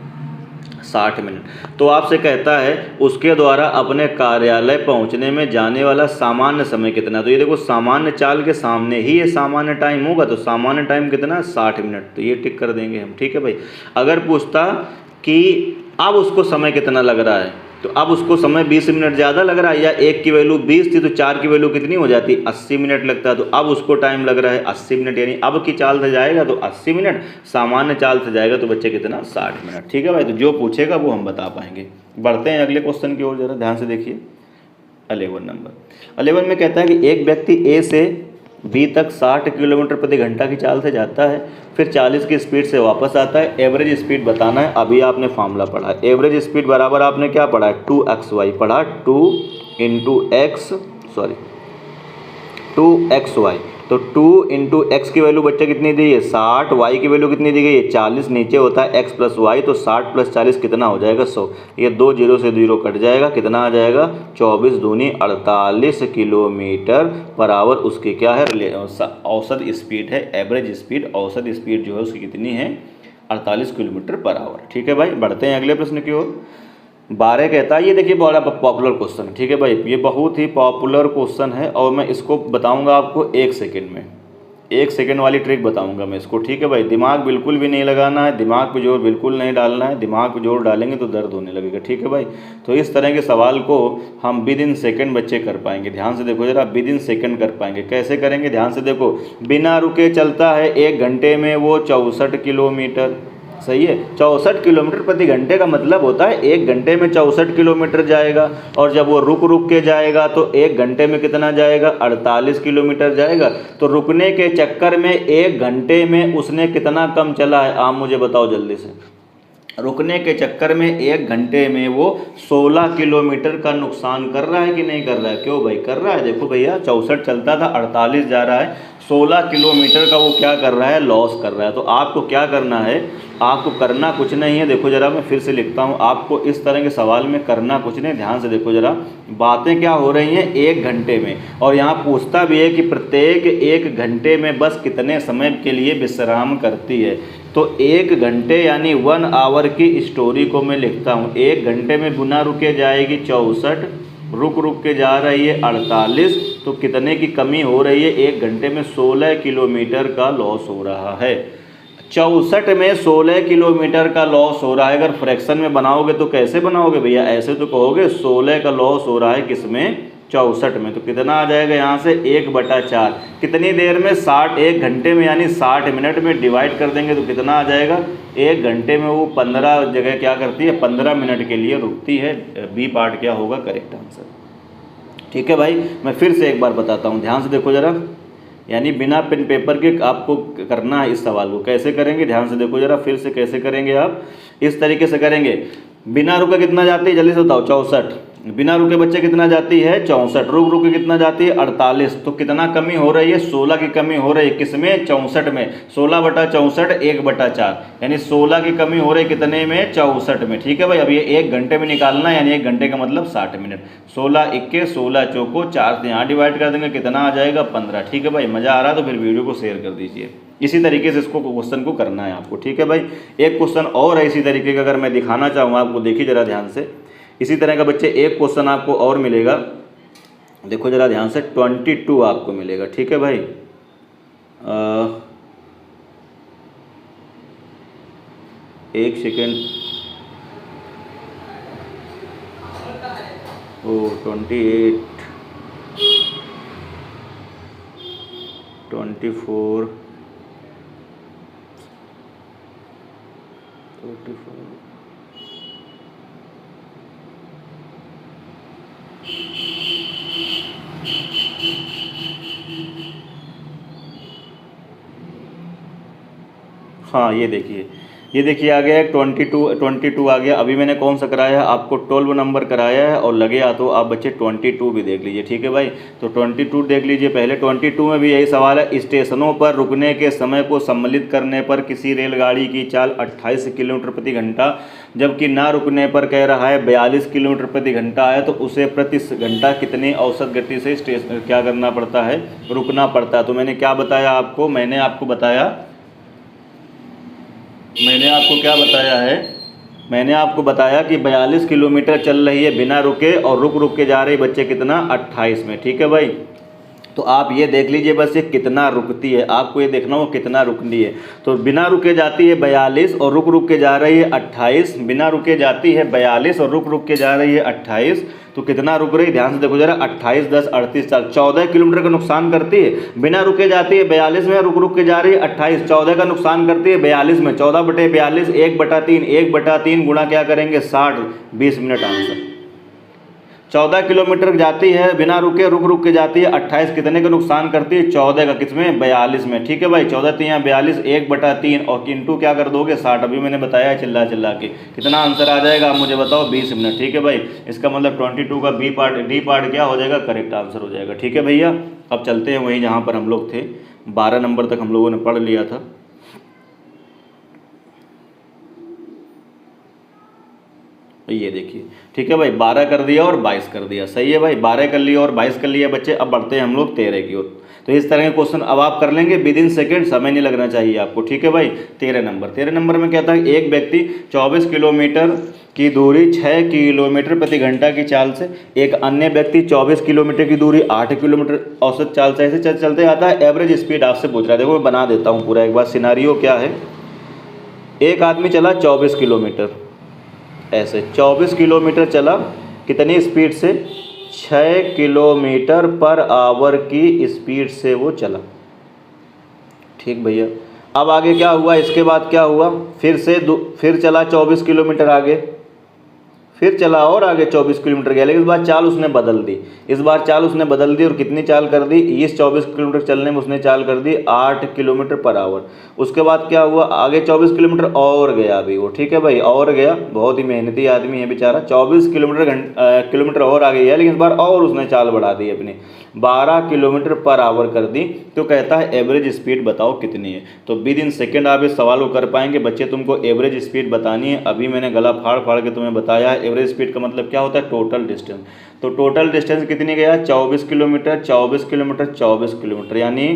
60 मिनट। तो आपसे कहता है उसके द्वारा अपने कार्यालय पहुंचने में जाने वाला सामान्य समय कितना। तो ये देखो सामान्य चाल के सामने ही ये सामान्य टाइम होगा, तो सामान्य टाइम कितना? 60 मिनट। तो ये टिक कर देंगे हम। ठीक है भाई। अगर पूछता कि अब उसको समय कितना लग रहा है, तो अब उसको समय 20 मिनट ज़्यादा लग रहा है, या 1 की वैल्यू 20 थी तो 4 की वैल्यू कितनी हो जाती? 80 मिनट लगता है। तो अब उसको टाइम लग रहा है 80 मिनट, यानी अब की चाल से जाएगा तो 80 मिनट, सामान्य चाल से जाएगा तो बच्चे कितना? 60 मिनट। ठीक है भाई, तो जो पूछेगा वो हम बता पाएंगे। बढ़ते हैं अगले क्वेश्चन की ओर, जरा ध्यान से देखिए। 11 नंबर। 11 में कहता है कि एक व्यक्ति ए से बी तक 60 किलोमीटर प्रति घंटा की चाल से जाता है, फिर 40 की स्पीड से वापस आता है। एवरेज स्पीड बताना है। अभी आपने फार्मूला पढ़ा है। एवरेज स्पीड बराबर आपने क्या पढ़ा है? 2xy पढ़ा, 2xy। तो 2 इंटू एक्स की वैल्यू बच्चे कितनी दी है? 60, वाई की वैल्यू कितनी दी गई है? 40, नीचे होता है x प्लस वाई, तो 60 प्लस 40 कितना हो जाएगा? 100। ये 2 0 से 0 कट जाएगा, कितना आ जाएगा? 24 दूनी 48 किलोमीटर पर आवर उसकी क्या है? औसत स्पीड है। एवरेज स्पीड, औसत स्पीड जो है उसकी कितनी है? 48 किलोमीटर पर आवर। ठीक है भाई, बढ़ते हैं अगले प्रश्न की ओर। 12 कहता है, ये देखिए बड़ा पॉपुलर क्वेश्चन है। ठीक है भाई, ये बहुत ही पॉपुलर क्वेश्चन है और मैं इसको बताऊंगा आपको 1 सेकंड में। 1 सेकंड वाली ट्रिक बताऊंगा मैं इसको, ठीक है भाई। दिमाग बिल्कुल भी नहीं लगाना है, दिमाग पे जोर बिल्कुल नहीं डालना है, दिमाग पे जोर डालेंगे तो दर्द होने लगेगा, ठीक है भाई। तो इस तरह के सवाल को हम विद इन सेकंड बच्चे कर पाएंगे। ध्यान से देखो जरा, विद इन सेकंड कर पाएंगे। कैसे करेंगे, ध्यान से देखो। बिना रुके चलता है 1 घंटे में वो 64 किलोमीटर, सही है। 64 किलोमीटर प्रति घंटे का मतलब होता है 1 घंटे में 64 किलोमीटर जाएगा। और जब वो रुक रुक के जाएगा तो 1 घंटे में कितना जाएगा, 48 किलोमीटर जाएगा। तो रुकने के चक्कर में 1 घंटे में उसने कितना कम चला है, आप मुझे बताओ जल्दी से। रुकने के चक्कर में 1 घंटे में वो 16 किलोमीटर का नुकसान कर रहा है कि नहीं कर रहा है? क्यों भाई, कर रहा है। देखो भैया 64 चलता था, 48 जा रहा है, 16 किलोमीटर का वो क्या कर रहा है, लॉस कर रहा है। तो आपको क्या करना है, आपको करना कुछ नहीं है। देखो जरा, मैं फिर से लिखता हूँ, आपको इस तरह के सवाल में करना कुछ नहीं। ध्यान से देखो जरा, बातें क्या हो रही हैं 1 घंटे में, और यहाँ पूछता भी है कि प्रत्येक 1 घंटे में बस कितने समय के लिए विश्राम करती है। तो 1 घंटे यानी 1 आवर की स्टोरी को मैं लिखता हूँ। 1 घंटे में बिना रुके जाएगी 64, रुक रुक के जा रही है 48, तो कितने की कमी हो रही है, 1 घंटे में 16 किलोमीटर का लॉस हो रहा है। 64 में 16 किलोमीटर का लॉस हो रहा है। अगर फ्रैक्शन में बनाओगे तो कैसे बनाओगे भैया, ऐसे तो कहोगे 16 का लॉस हो रहा है किसमें, 64 में। तो कितना आ जाएगा यहाँ से 1/4, कितनी देर में, 1 घंटे में यानी 60 मिनट में डिवाइड कर देंगे तो कितना आ जाएगा, 1 घंटे में वो 15 जगह क्या करती है, 15 मिनट के लिए रुकती है। बी पार्ट क्या होगा करेक्ट आंसर, ठीक है भाई। मैं फिर से एक बार बताता हूँ, ध्यान से देखो जरा, यानी बिना पेन पेपर के आपको करना है इस सवाल को। कैसे करेंगे, ध्यान से देखो जरा, फिर से कैसे करेंगे आप, इस तरीके से करेंगे। बिना रुके कितना जाती है, जल्दी से बताओ, 64। बिना रुके बच्चे कितना जाती है, 64। रुक रुक के कितना जाती है, 48। तो कितना कमी हो रही है, 16 की कमी हो रही है किसमें, 64 में। 16/64 1/4, यानी 16 की कमी हो रही है कितने में, 64 में, ठीक है भाई। अब ये 1 घंटे में निकालना है, यानी 1 घंटे का मतलब 60 मिनट। 16 इक्के 16 चौको 4 से यहाँ डिवाइड कर देंगे, कितना आ जाएगा, 15, ठीक है भाई। मज़ा आ रहा है तो फिर वीडियो को शेयर कर दीजिए। इसी तरीके से इसको क्वेश्चन को करना है आपको, ठीक है भाई। एक क्वेश्चन और है इसी तरीके का, अगर मैं दिखाना चाहूँ आपको, देखिए जरा ध्यान से। इसी तरह का बच्चे एक क्वेश्चन आपको और मिलेगा, देखो जरा ध्यान से, 22 आपको मिलेगा, ठीक है भाई। एक सेकेंड, ओ 28, 24, 34, हाँ ये देखिए आ गया है 22 आ गया। अभी मैंने कौन सा कराया है आपको, 12 नंबर कराया है, और लगे तो आप बच्चे 22 भी देख लीजिए, ठीक है भाई। तो 22 देख लीजिए पहले। 22 में भी यही सवाल है, स्टेशनों पर रुकने के समय को सम्मिलित करने पर किसी रेलगाड़ी की चाल 28 किलोमीटर प्रति घंटा, जबकि ना रुकने पर कह रहा है 42 किलोमीटर प्रति घंटा है, तो उसे प्रति घंटा कितनी औसत गति से स्टेशन क्या करना पड़ता है, रुकना पड़ता है। तो मैंने क्या बताया आपको, मैंने आपको बताया कि 42 किलोमीटर चल रही है बिना रुके, और रुक रुक के जा रही बच्चे कितना, 28 में, ठीक है भाई। तो आप ये देख लीजिए बस ये कितना रुकती है, आपको ये देखना हो कितना रुकती है। तो बिना रुके जाती है 42 और रुक रुक के जा रही है 28। बिना रुके जाती है 42 और रुक रुक के जा रही है 28, तो कितना रुक रही है, ध्यान से देखो जरा, 28 10 38 4, 14 किलोमीटर का नुकसान करती है। बिना रुके जाती है 42 में, रुक रुक के जा रही है 28, 14 का नुकसान करती है 42 में। 14/42 1/3, 1/3 गुणा क्या करेंगे, 60, 20 मिनट आंसर। 14 किलोमीटर जाती है बिना रुके, रुक रुक के जाती है 28, कितने का नुकसान करती है, 14 का, किसमें, 42 में, ठीक है भाई। 14 3 42, 1/3, और इंटू क्या कर दोगे, 60। अभी मैंने बताया है चिल्ला चिल्ला के। कितना आंसर आ जाएगा आप मुझे बताओ, 20 मिनट, ठीक है भाई। इसका मतलब 22 का डी पार्ट क्या हो जाएगा, करेक्ट आंसर हो जाएगा, ठीक है भैया। अब चलते हैं वहीं जहाँ पर हम लोग थे, 12 नंबर तक हम लोगों ने पढ़ लिया था। ये देखिए, ठीक है भाई, 12 कर दिया और 22 कर दिया, सही है भाई। 12 कर लिया और 22 कर लिया बच्चे। अब बढ़ते हैं हम लोग 13 की ओर। तो इस तरह के क्वेश्चन अब आप कर लेंगे विद इन सेकेंड, समय नहीं लगना चाहिए आपको, ठीक है भाई। 13 नंबर में कहता है एक व्यक्ति 24 किलोमीटर की दूरी 6 किलोमीटर प्रति घंटा की चाल से, एक अन्य व्यक्ति 24 किलोमीटर की दूरी 8 किलोमीटर औसत चाल से ऐसे चलते आता है। एवरेज स्पीड आपसे पूछ रहा है। देखो मैं बना देता हूँ पूरा एक बार सिनारियो क्या है। एक आदमी चला 24 किलोमीटर, ऐसे 24 किलोमीटर चला, कितनी स्पीड से? 6 किलोमीटर पर आवर की स्पीड से वो चला, ठीक भैया। अब आगे क्या हुआ, इसके बाद क्या हुआ, फिर चला 24 किलोमीटर आगे, फिर चला और आगे 24 किलोमीटर गया, लेकिन इस बार चाल उसने बदल दी। और कितनी चाल कर दी? इस 24 किलोमीटर चलने में उसने चाल कर दी 8 किलोमीटर पर आवर। उसके बाद क्या हुआ, आगे 24 किलोमीटर और गया अभी वो, ठीक है भाई, और गया। बहुत ही मेहनती आदमी है बेचारा, 24 किलोमीटर और आगे गया, लेकिन इस बार और उसने चाल बढ़ा दी अपनी, 12 किलोमीटर पर आवर कर दी। तो कहता है एवरेज स्पीड बताओ कितनी है। तो विद इन सेकेंड आप इस सवाल को कर पाएंगे बच्चे। तुमको एवरेज स्पीड बतानी है। अभी मैंने गला फाड़ फाड़ के तुम्हें बताया है एवरेज स्पीड का मतलब क्या होता है, टोटल डिस्टेंस। तो टोटल डिस्टेंस कितनी गया? 24 किलोमीटर, 24 किलोमीटर, 24 किलोमीटर, यानी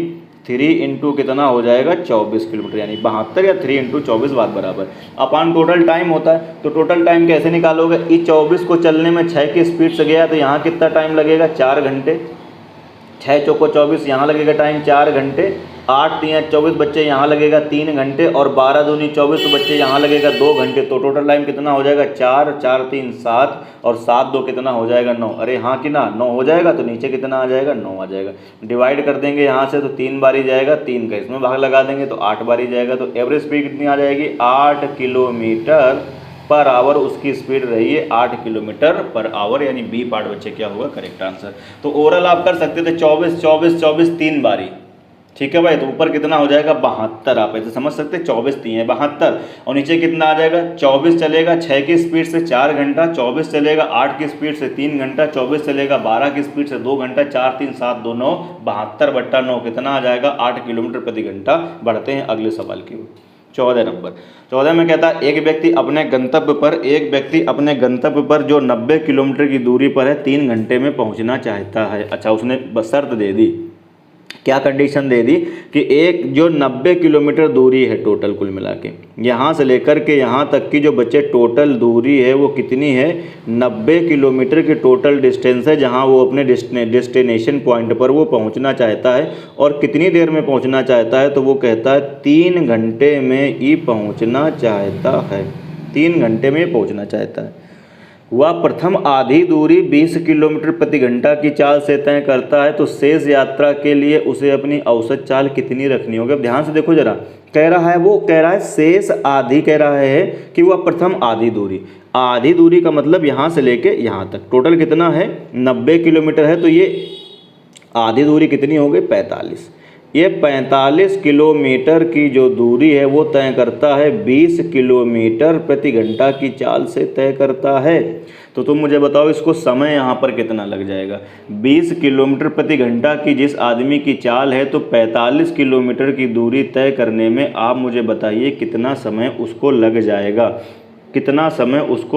3 इंटू कितना हो जाएगा? 24 किलोमीटर, यानी 72, या 3 इंटू 24 बात बराबर अपॉन टोटल टाइम होता है। तो टोटल टाइम कैसे निकालोगे? इस 24 को चलने में 6 की स्पीड से गया, तो यहाँ कितना टाइम लगेगा? 4 घंटे। 6 चौको 24, यहाँ लगेगा टाइम 4 घंटे। 8 तियाँ 24 बच्चे, यहाँ लगेगा 3 घंटे। और 12 दूनी 24 तो बच्चे यहाँ लगेगा 2 घंटे। तो टोटल टाइम कितना हो जाएगा? 4, 4 3 7, और 7 2 कितना हो जाएगा? 9। अरे हाँ कि ना, 9 हो जाएगा। तो नीचे कितना आ जाएगा? 9 आ जाएगा। डिवाइड कर देंगे यहाँ से, तो 3 बारी जाएगा, 3 का इसमें भाग लगा देंगे तो 8 बारी जाएगा। तो एवरेज स्पीड कितनी आ जाएगी? 8 किलोमीटर पर आवर उसकी स्पीड रही है, 8 किलोमीटर पर आवर, यानी बी पार्ट बच्चे क्या होगा? Correct answer. तो ओवरऑल आप कर सकते थे 24 24 24 3 बारी, ठीक है भाई। तो ऊपर कितना हो जाएगा? 72। आप ऐसे समझ सकते हैं, 24 3 है 72, और नीचे कितना आ जाएगा? 24 चलेगा 6 की स्पीड से 4 घंटा, 24 चलेगा 8 की स्पीड से 3 घंटा, 24 चलेगा 12 की स्पीड से 2 घंटा, 4 3 7 2 9, 72 बट्टा 9 कितना आ जाएगा? 8 किलोमीटर प्रति घंटा। बढ़ते हैं अगले सवाल की ओर। 14 नंबर। 14 में कहता है एक व्यक्ति अपने गंतव्य पर जो 90 किलोमीटर की दूरी पर है 3 घंटे में पहुंचना चाहता है। अच्छा, उसने शर्त दे दी, क्या कंडीशन दे दी कि एक जो 90 किलोमीटर दूरी है टोटल कुल मिला के, यहाँ से लेकर के यहाँ तक की जो बच्चे टोटल दूरी है वो कितनी है? 90 किलोमीटर की टोटल डिस्टेंस है, जहाँ वो अपने डेस्टिनेशन पॉइंट पर वो पहुँचना चाहता है। और कितनी देर में पहुँचना चाहता है? तो वो कहता है 3 घंटे में ही पहुँचना चाहता है। 3 घंटे में पहुँचना चाहता है। वह प्रथम आधी दूरी 20 किलोमीटर प्रति घंटा की चाल से तय करता है, तो शेष यात्रा के लिए उसे अपनी औसत चाल कितनी रखनी होगी? अब ध्यान से देखो जरा, कह रहा है शेष आधी, कह रहा है कि वह प्रथम आधी दूरी का मतलब यहाँ से लेके यहाँ तक टोटल कितना है? 90 किलोमीटर है। तो ये आधी दूरी कितनी हो गई? 45। ये 45 किलोमीटर की जो दूरी है वो तय करता है 20 किलोमीटर प्रति घंटा की चाल से तय करता है। तो तुम मुझे बताओ इसको समय यहाँ पर कितना लग जाएगा? 20 किलोमीटर प्रति घंटा की जिस आदमी की चाल है, तो 45 किलोमीटर की दूरी तय करने में आप मुझे बताइए कितना समय उसको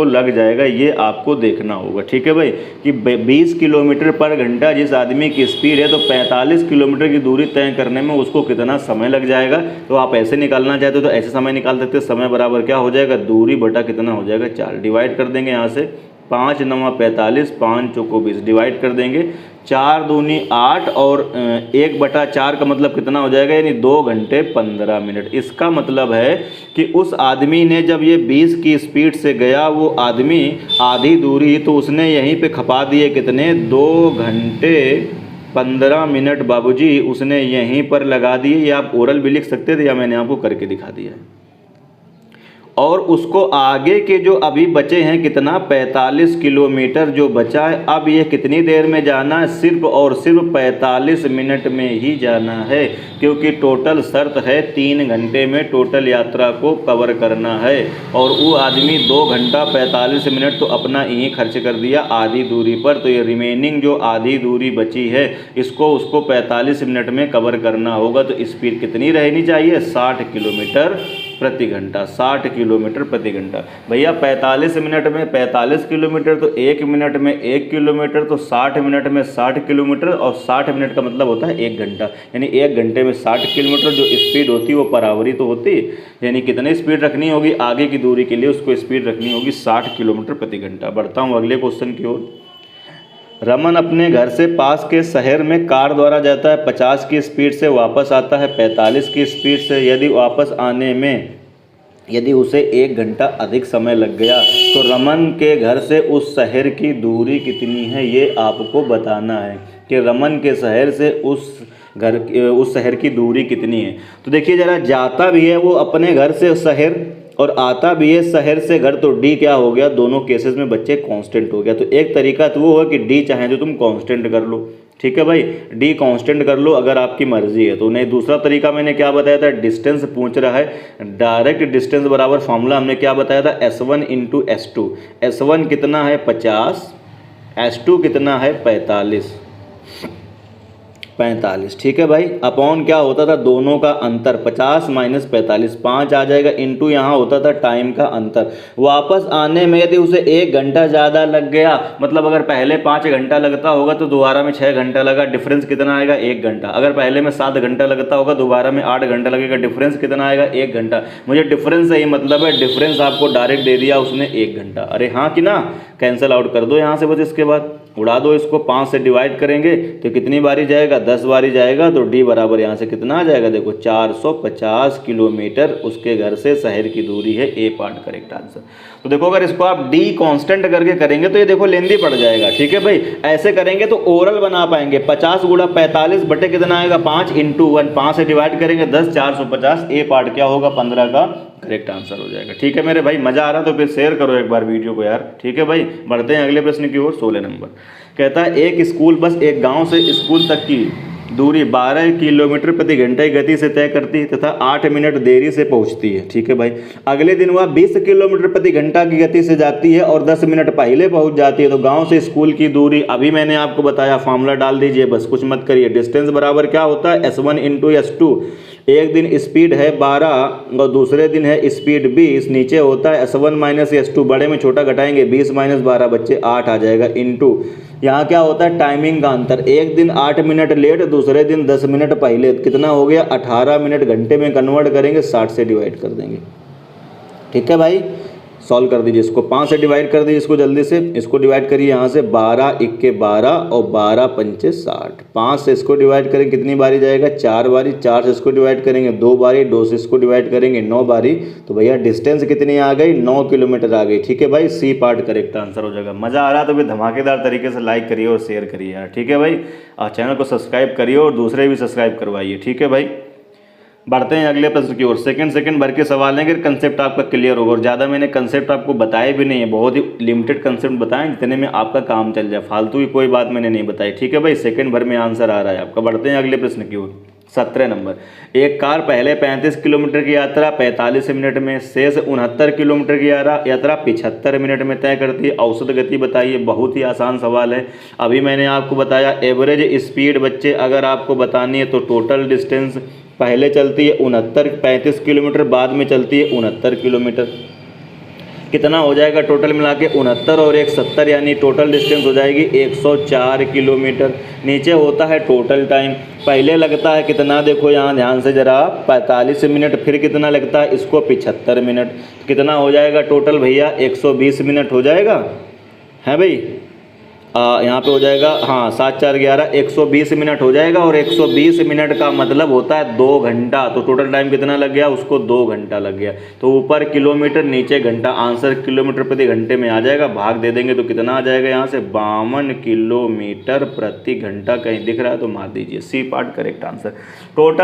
लग जाएगा। ये आपको देखना होगा, ठीक है भाई, कि 20 किलोमीटर पर घंटा जिस आदमी की स्पीड है, तो 45 किलोमीटर की दूरी तय करने में उसको कितना समय लग जाएगा। तो आप ऐसे निकालना चाहते हो तो ऐसे समय निकाल सकते हो। समय बराबर क्या हो जाएगा? दूरी बटा कितना हो जाएगा? 4। डिवाइड कर देंगे यहाँ से, 5 9 45, 5 चौको 20, डिवाइड कर देंगे, 4 दूनी 8, और 1/4 का मतलब कितना हो जाएगा? यानी 2 घंटे 15 मिनट। इसका मतलब है कि उस आदमी ने जब ये 20 की स्पीड से गया, वो आदमी आधी दूरी तो उसने यहीं पे खपा दिए कितने? 2 घंटे 15 मिनट बाबूजी उसने यहीं पर लगा दिए। ये आप ओरल भी लिख सकते थे, या मैंने आपको करके दिखा दिया है। और उसको आगे के जो अभी बचे हैं कितना? 45 किलोमीटर जो बचा है, अब ये कितनी देर में जाना है? सिर्फ और सिर्फ 45 मिनट में ही जाना है, क्योंकि टोटल शर्त है 3 घंटे में टोटल यात्रा को कवर करना है। और वो आदमी 2 घंटा 45 मिनट तो अपना यहीं खर्च कर दिया आधी दूरी पर। तो ये रिमेनिंग जो आधी दूरी बची है, इसको उसको 45 मिनट में कवर करना होगा। तो स्पीड कितनी रहनी चाहिए? 60 किलोमीटर प्रति घंटा, 60 किलोमीटर प्रति घंटा। भैया 45 मिनट में 45 किलोमीटर, तो 1 मिनट में 1 किलोमीटर, तो 60 मिनट में 60 किलोमीटर, और 60 मिनट का मतलब होता है 1 घंटा, यानी 1 घंटे में 60 किलोमीटर जो स्पीड होती है वो परावरी तो होती है, यानी कितनी स्पीड रखनी होगी आगे की दूरी के लिए, उसको स्पीड रखनी होगी 60 किलोमीटर प्रति घंटा। बढ़ता हूँ अगले क्वेश्चन की ओर। रमन अपने घर से पास के शहर में कार द्वारा जाता है 50 की स्पीड से, वापस आता है 45 की स्पीड से। यदि वापस आने में यदि उसे 1 घंटा अधिक समय लग गया तो रमन के घर से उस शहर की दूरी कितनी है, ये आपको बताना है कि रमन के शहर से उस शहर की दूरी कितनी है। तो देखिए ज़रा, जाता भी है वो अपने घर से शहर और आता भी है शहर से घर, तो डी क्या हो गया, दोनों केसेस में बच्चे कांस्टेंट हो गया। तो एक तरीका तो वो है कि डी चाहे तो तुम कांस्टेंट कर लो, ठीक है भाई, डी कांस्टेंट कर लो अगर आपकी मर्जी है तो। नहीं, दूसरा तरीका मैंने क्या बताया था, डिस्टेंस पूछ रहा है, डायरेक्ट डिस्टेंस बराबर फॉर्मूला हमने क्या बताया था, S1 × S2। S1 कितना है 50, S2 कितना है 45, ठीक है भाई। अपॉन क्या होता था, दोनों का अंतर, 50 - 45, 5 आ जाएगा, इंटू यहाँ होता था टाइम का अंतर। वापस आने में यदि उसे 1 घंटा ज़्यादा लग गया, मतलब अगर पहले 5 घंटा लगता होगा तो दोबारा में 6 घंटा लगा, डिफरेंस कितना आएगा 1 घंटा। अगर पहले में 7 घंटा लगता होगा दोबारा में 8 घंटा लगेगा, डिफरेंस कितना आएगा 1 घंटा। मुझे डिफरेंस से ही मतलब है, डिफरेंस आपको डायरेक्ट दे दिया उसने 1 घंटा। अरे हाँ कि ना, कैंसिल आउट कर दो यहाँ से, बस इसके बाद उड़ा दो इसको, 5 से डिवाइड करेंगे तो कितनी बारी जाएगा, 10 बारी जाएगा, तो डी बराबर यहाँ से कितना आ जाएगा, देखो 450 किलोमीटर उसके घर से शहर की दूरी है, ए पार्ट करेक्ट आंसर। तो देखो अगर इसको आप डी कांस्टेंट करके करेंगे तो ये देखो लेंदी पड़ जाएगा, ठीक है भाई। ऐसे करेंगे तो ओरल बना पाएंगे, 50 × 45 बटे कितना आएगा 5 × 1, 5 से डिवाइड करेंगे 10, 450, ए पार्ट क्या होगा 15 का करेक्ट आंसर हो जाएगा। ठीक है मेरे भाई, मजा आ रहा तो फिर शेयर करो एक बार वीडियो को यार, ठीक है भाई। बढ़ते हैं अगले प्रश्न की ओर। 16 नंबर कहता है, एक स्कूल बस एक गांव से स्कूल तक की दूरी 12 किलोमीटर प्रति घंटे की गति से तय करती है तथा 8 मिनट देरी से पहुंचती है, ठीक है भाई। अगले दिन वह 20 किलोमीटर प्रति घंटा की गति से जाती है और 10 मिनट पहले पहुंच जाती है। तो गांव से स्कूल की दूरी अभी मैंने आपको बताया, फॉर्मूला डाल दीजिए, बस कुछ मत करिए। डिस्टेंस बराबर क्या होता है, S1 × S2। एक दिन स्पीड है 12 और दूसरे दिन है स्पीड 20, नीचे होता है S1 - S2, बड़े में छोटा घटाएंगे, 20 - 12 बच्चे 8 आ जाएगा, इंटू यहाँ क्या होता है टाइमिंग का अंतर, एक दिन 8 मिनट लेट, दूसरे दिन 10 मिनट पहले, कितना हो गया 18 मिनट, घंटे में कन्वर्ट करेंगे 60 से डिवाइड कर देंगे, ठीक है भाई। सॉल्व कर दीजिए इसको, 5 से डिवाइड कर दीजिए इसको जल्दी से, इसको डिवाइड करिए यहाँ से, 12 × 1 = 12 और 12 × 5 = 60। 5 से इसको डिवाइड करेंगे कितनी बारी जाएगा, 4 बारी, 4 से इसको डिवाइड करेंगे 2 बारी, 2 से इसको डिवाइड करेंगे 9 बारी। तो भैया डिस्टेंस कितनी आ गई, 9 किलोमीटर आ गई, ठीक है भाई, सी पार्ट करेक्ट आंसर हो जाएगा। मज़ा आ रहा तो फिर धमाकेदार तरीके से लाइक करिए और शेयर करिए यार, ठीक है भाई। चैनल को सब्सक्राइब करिए और दूसरे भी सब्सक्राइब करवाइए, ठीक है भाई। बढ़ते हैं अगले प्रश्न की ओर। सेकंड भर के सवाल हैं कि कंसेप्ट आपका क्लियर होगा, और ज़्यादा मैंने कंसेप्ट आपको बताए भी नहीं है, बहुत ही लिमिटेड कंसेप्ट बताएं जितने में आपका काम चल जाए, फालतू की कोई बात मैंने नहीं बताई, ठीक है भाई। सेकंड भर में आंसर आ रहा है आपका। बढ़ते हैं अगले प्रश्न की ओर। 17 नंबर, एक कार पहले 35 किलोमीटर की यात्रा 45 मिनट में, शेष 69 किलोमीटर की यात्रा 75 मिनट में तय करती है, औसत गति बताइए। बहुत ही आसान सवाल है, अभी मैंने आपको बताया एवरेज स्पीड बच्चे अगर आपको बतानी है तो टोटल डिस्टेंस पहले चलती है 35 किलोमीटर, बाद में चलती है 69 किलोमीटर, कितना हो जाएगा टोटल मिला के 69 और 1 70, यानी टोटल डिस्टेंस हो जाएगी 104 किलोमीटर। नीचे होता है टोटल टाइम, पहले लगता है कितना, देखो यहाँ ध्यान से ज़रा 45 मिनट, फिर कितना लगता है इसको 75 मिनट, कितना हो जाएगा टोटल भैया 120 मिनट हो जाएगा, है भाई। यहाँ पे हो जाएगा, हाँ 7 4 11 120 मिनट हो जाएगा, और 120 मिनट का मतलब होता है 2 घंटा। तो टोटल टाइम कितना लग गया, उसको 2 घंटा लग गया। तो ऊपर किलोमीटर नीचे घंटा, आंसर किलोमीटर प्रति घंटे में आ जाएगा, भाग दे देंगे तो कितना आ जाएगा यहाँ से 52 किलोमीटर प्रति घंटा। कहीं दिख रहा है तो मार दीजिए, C part correct answer. Total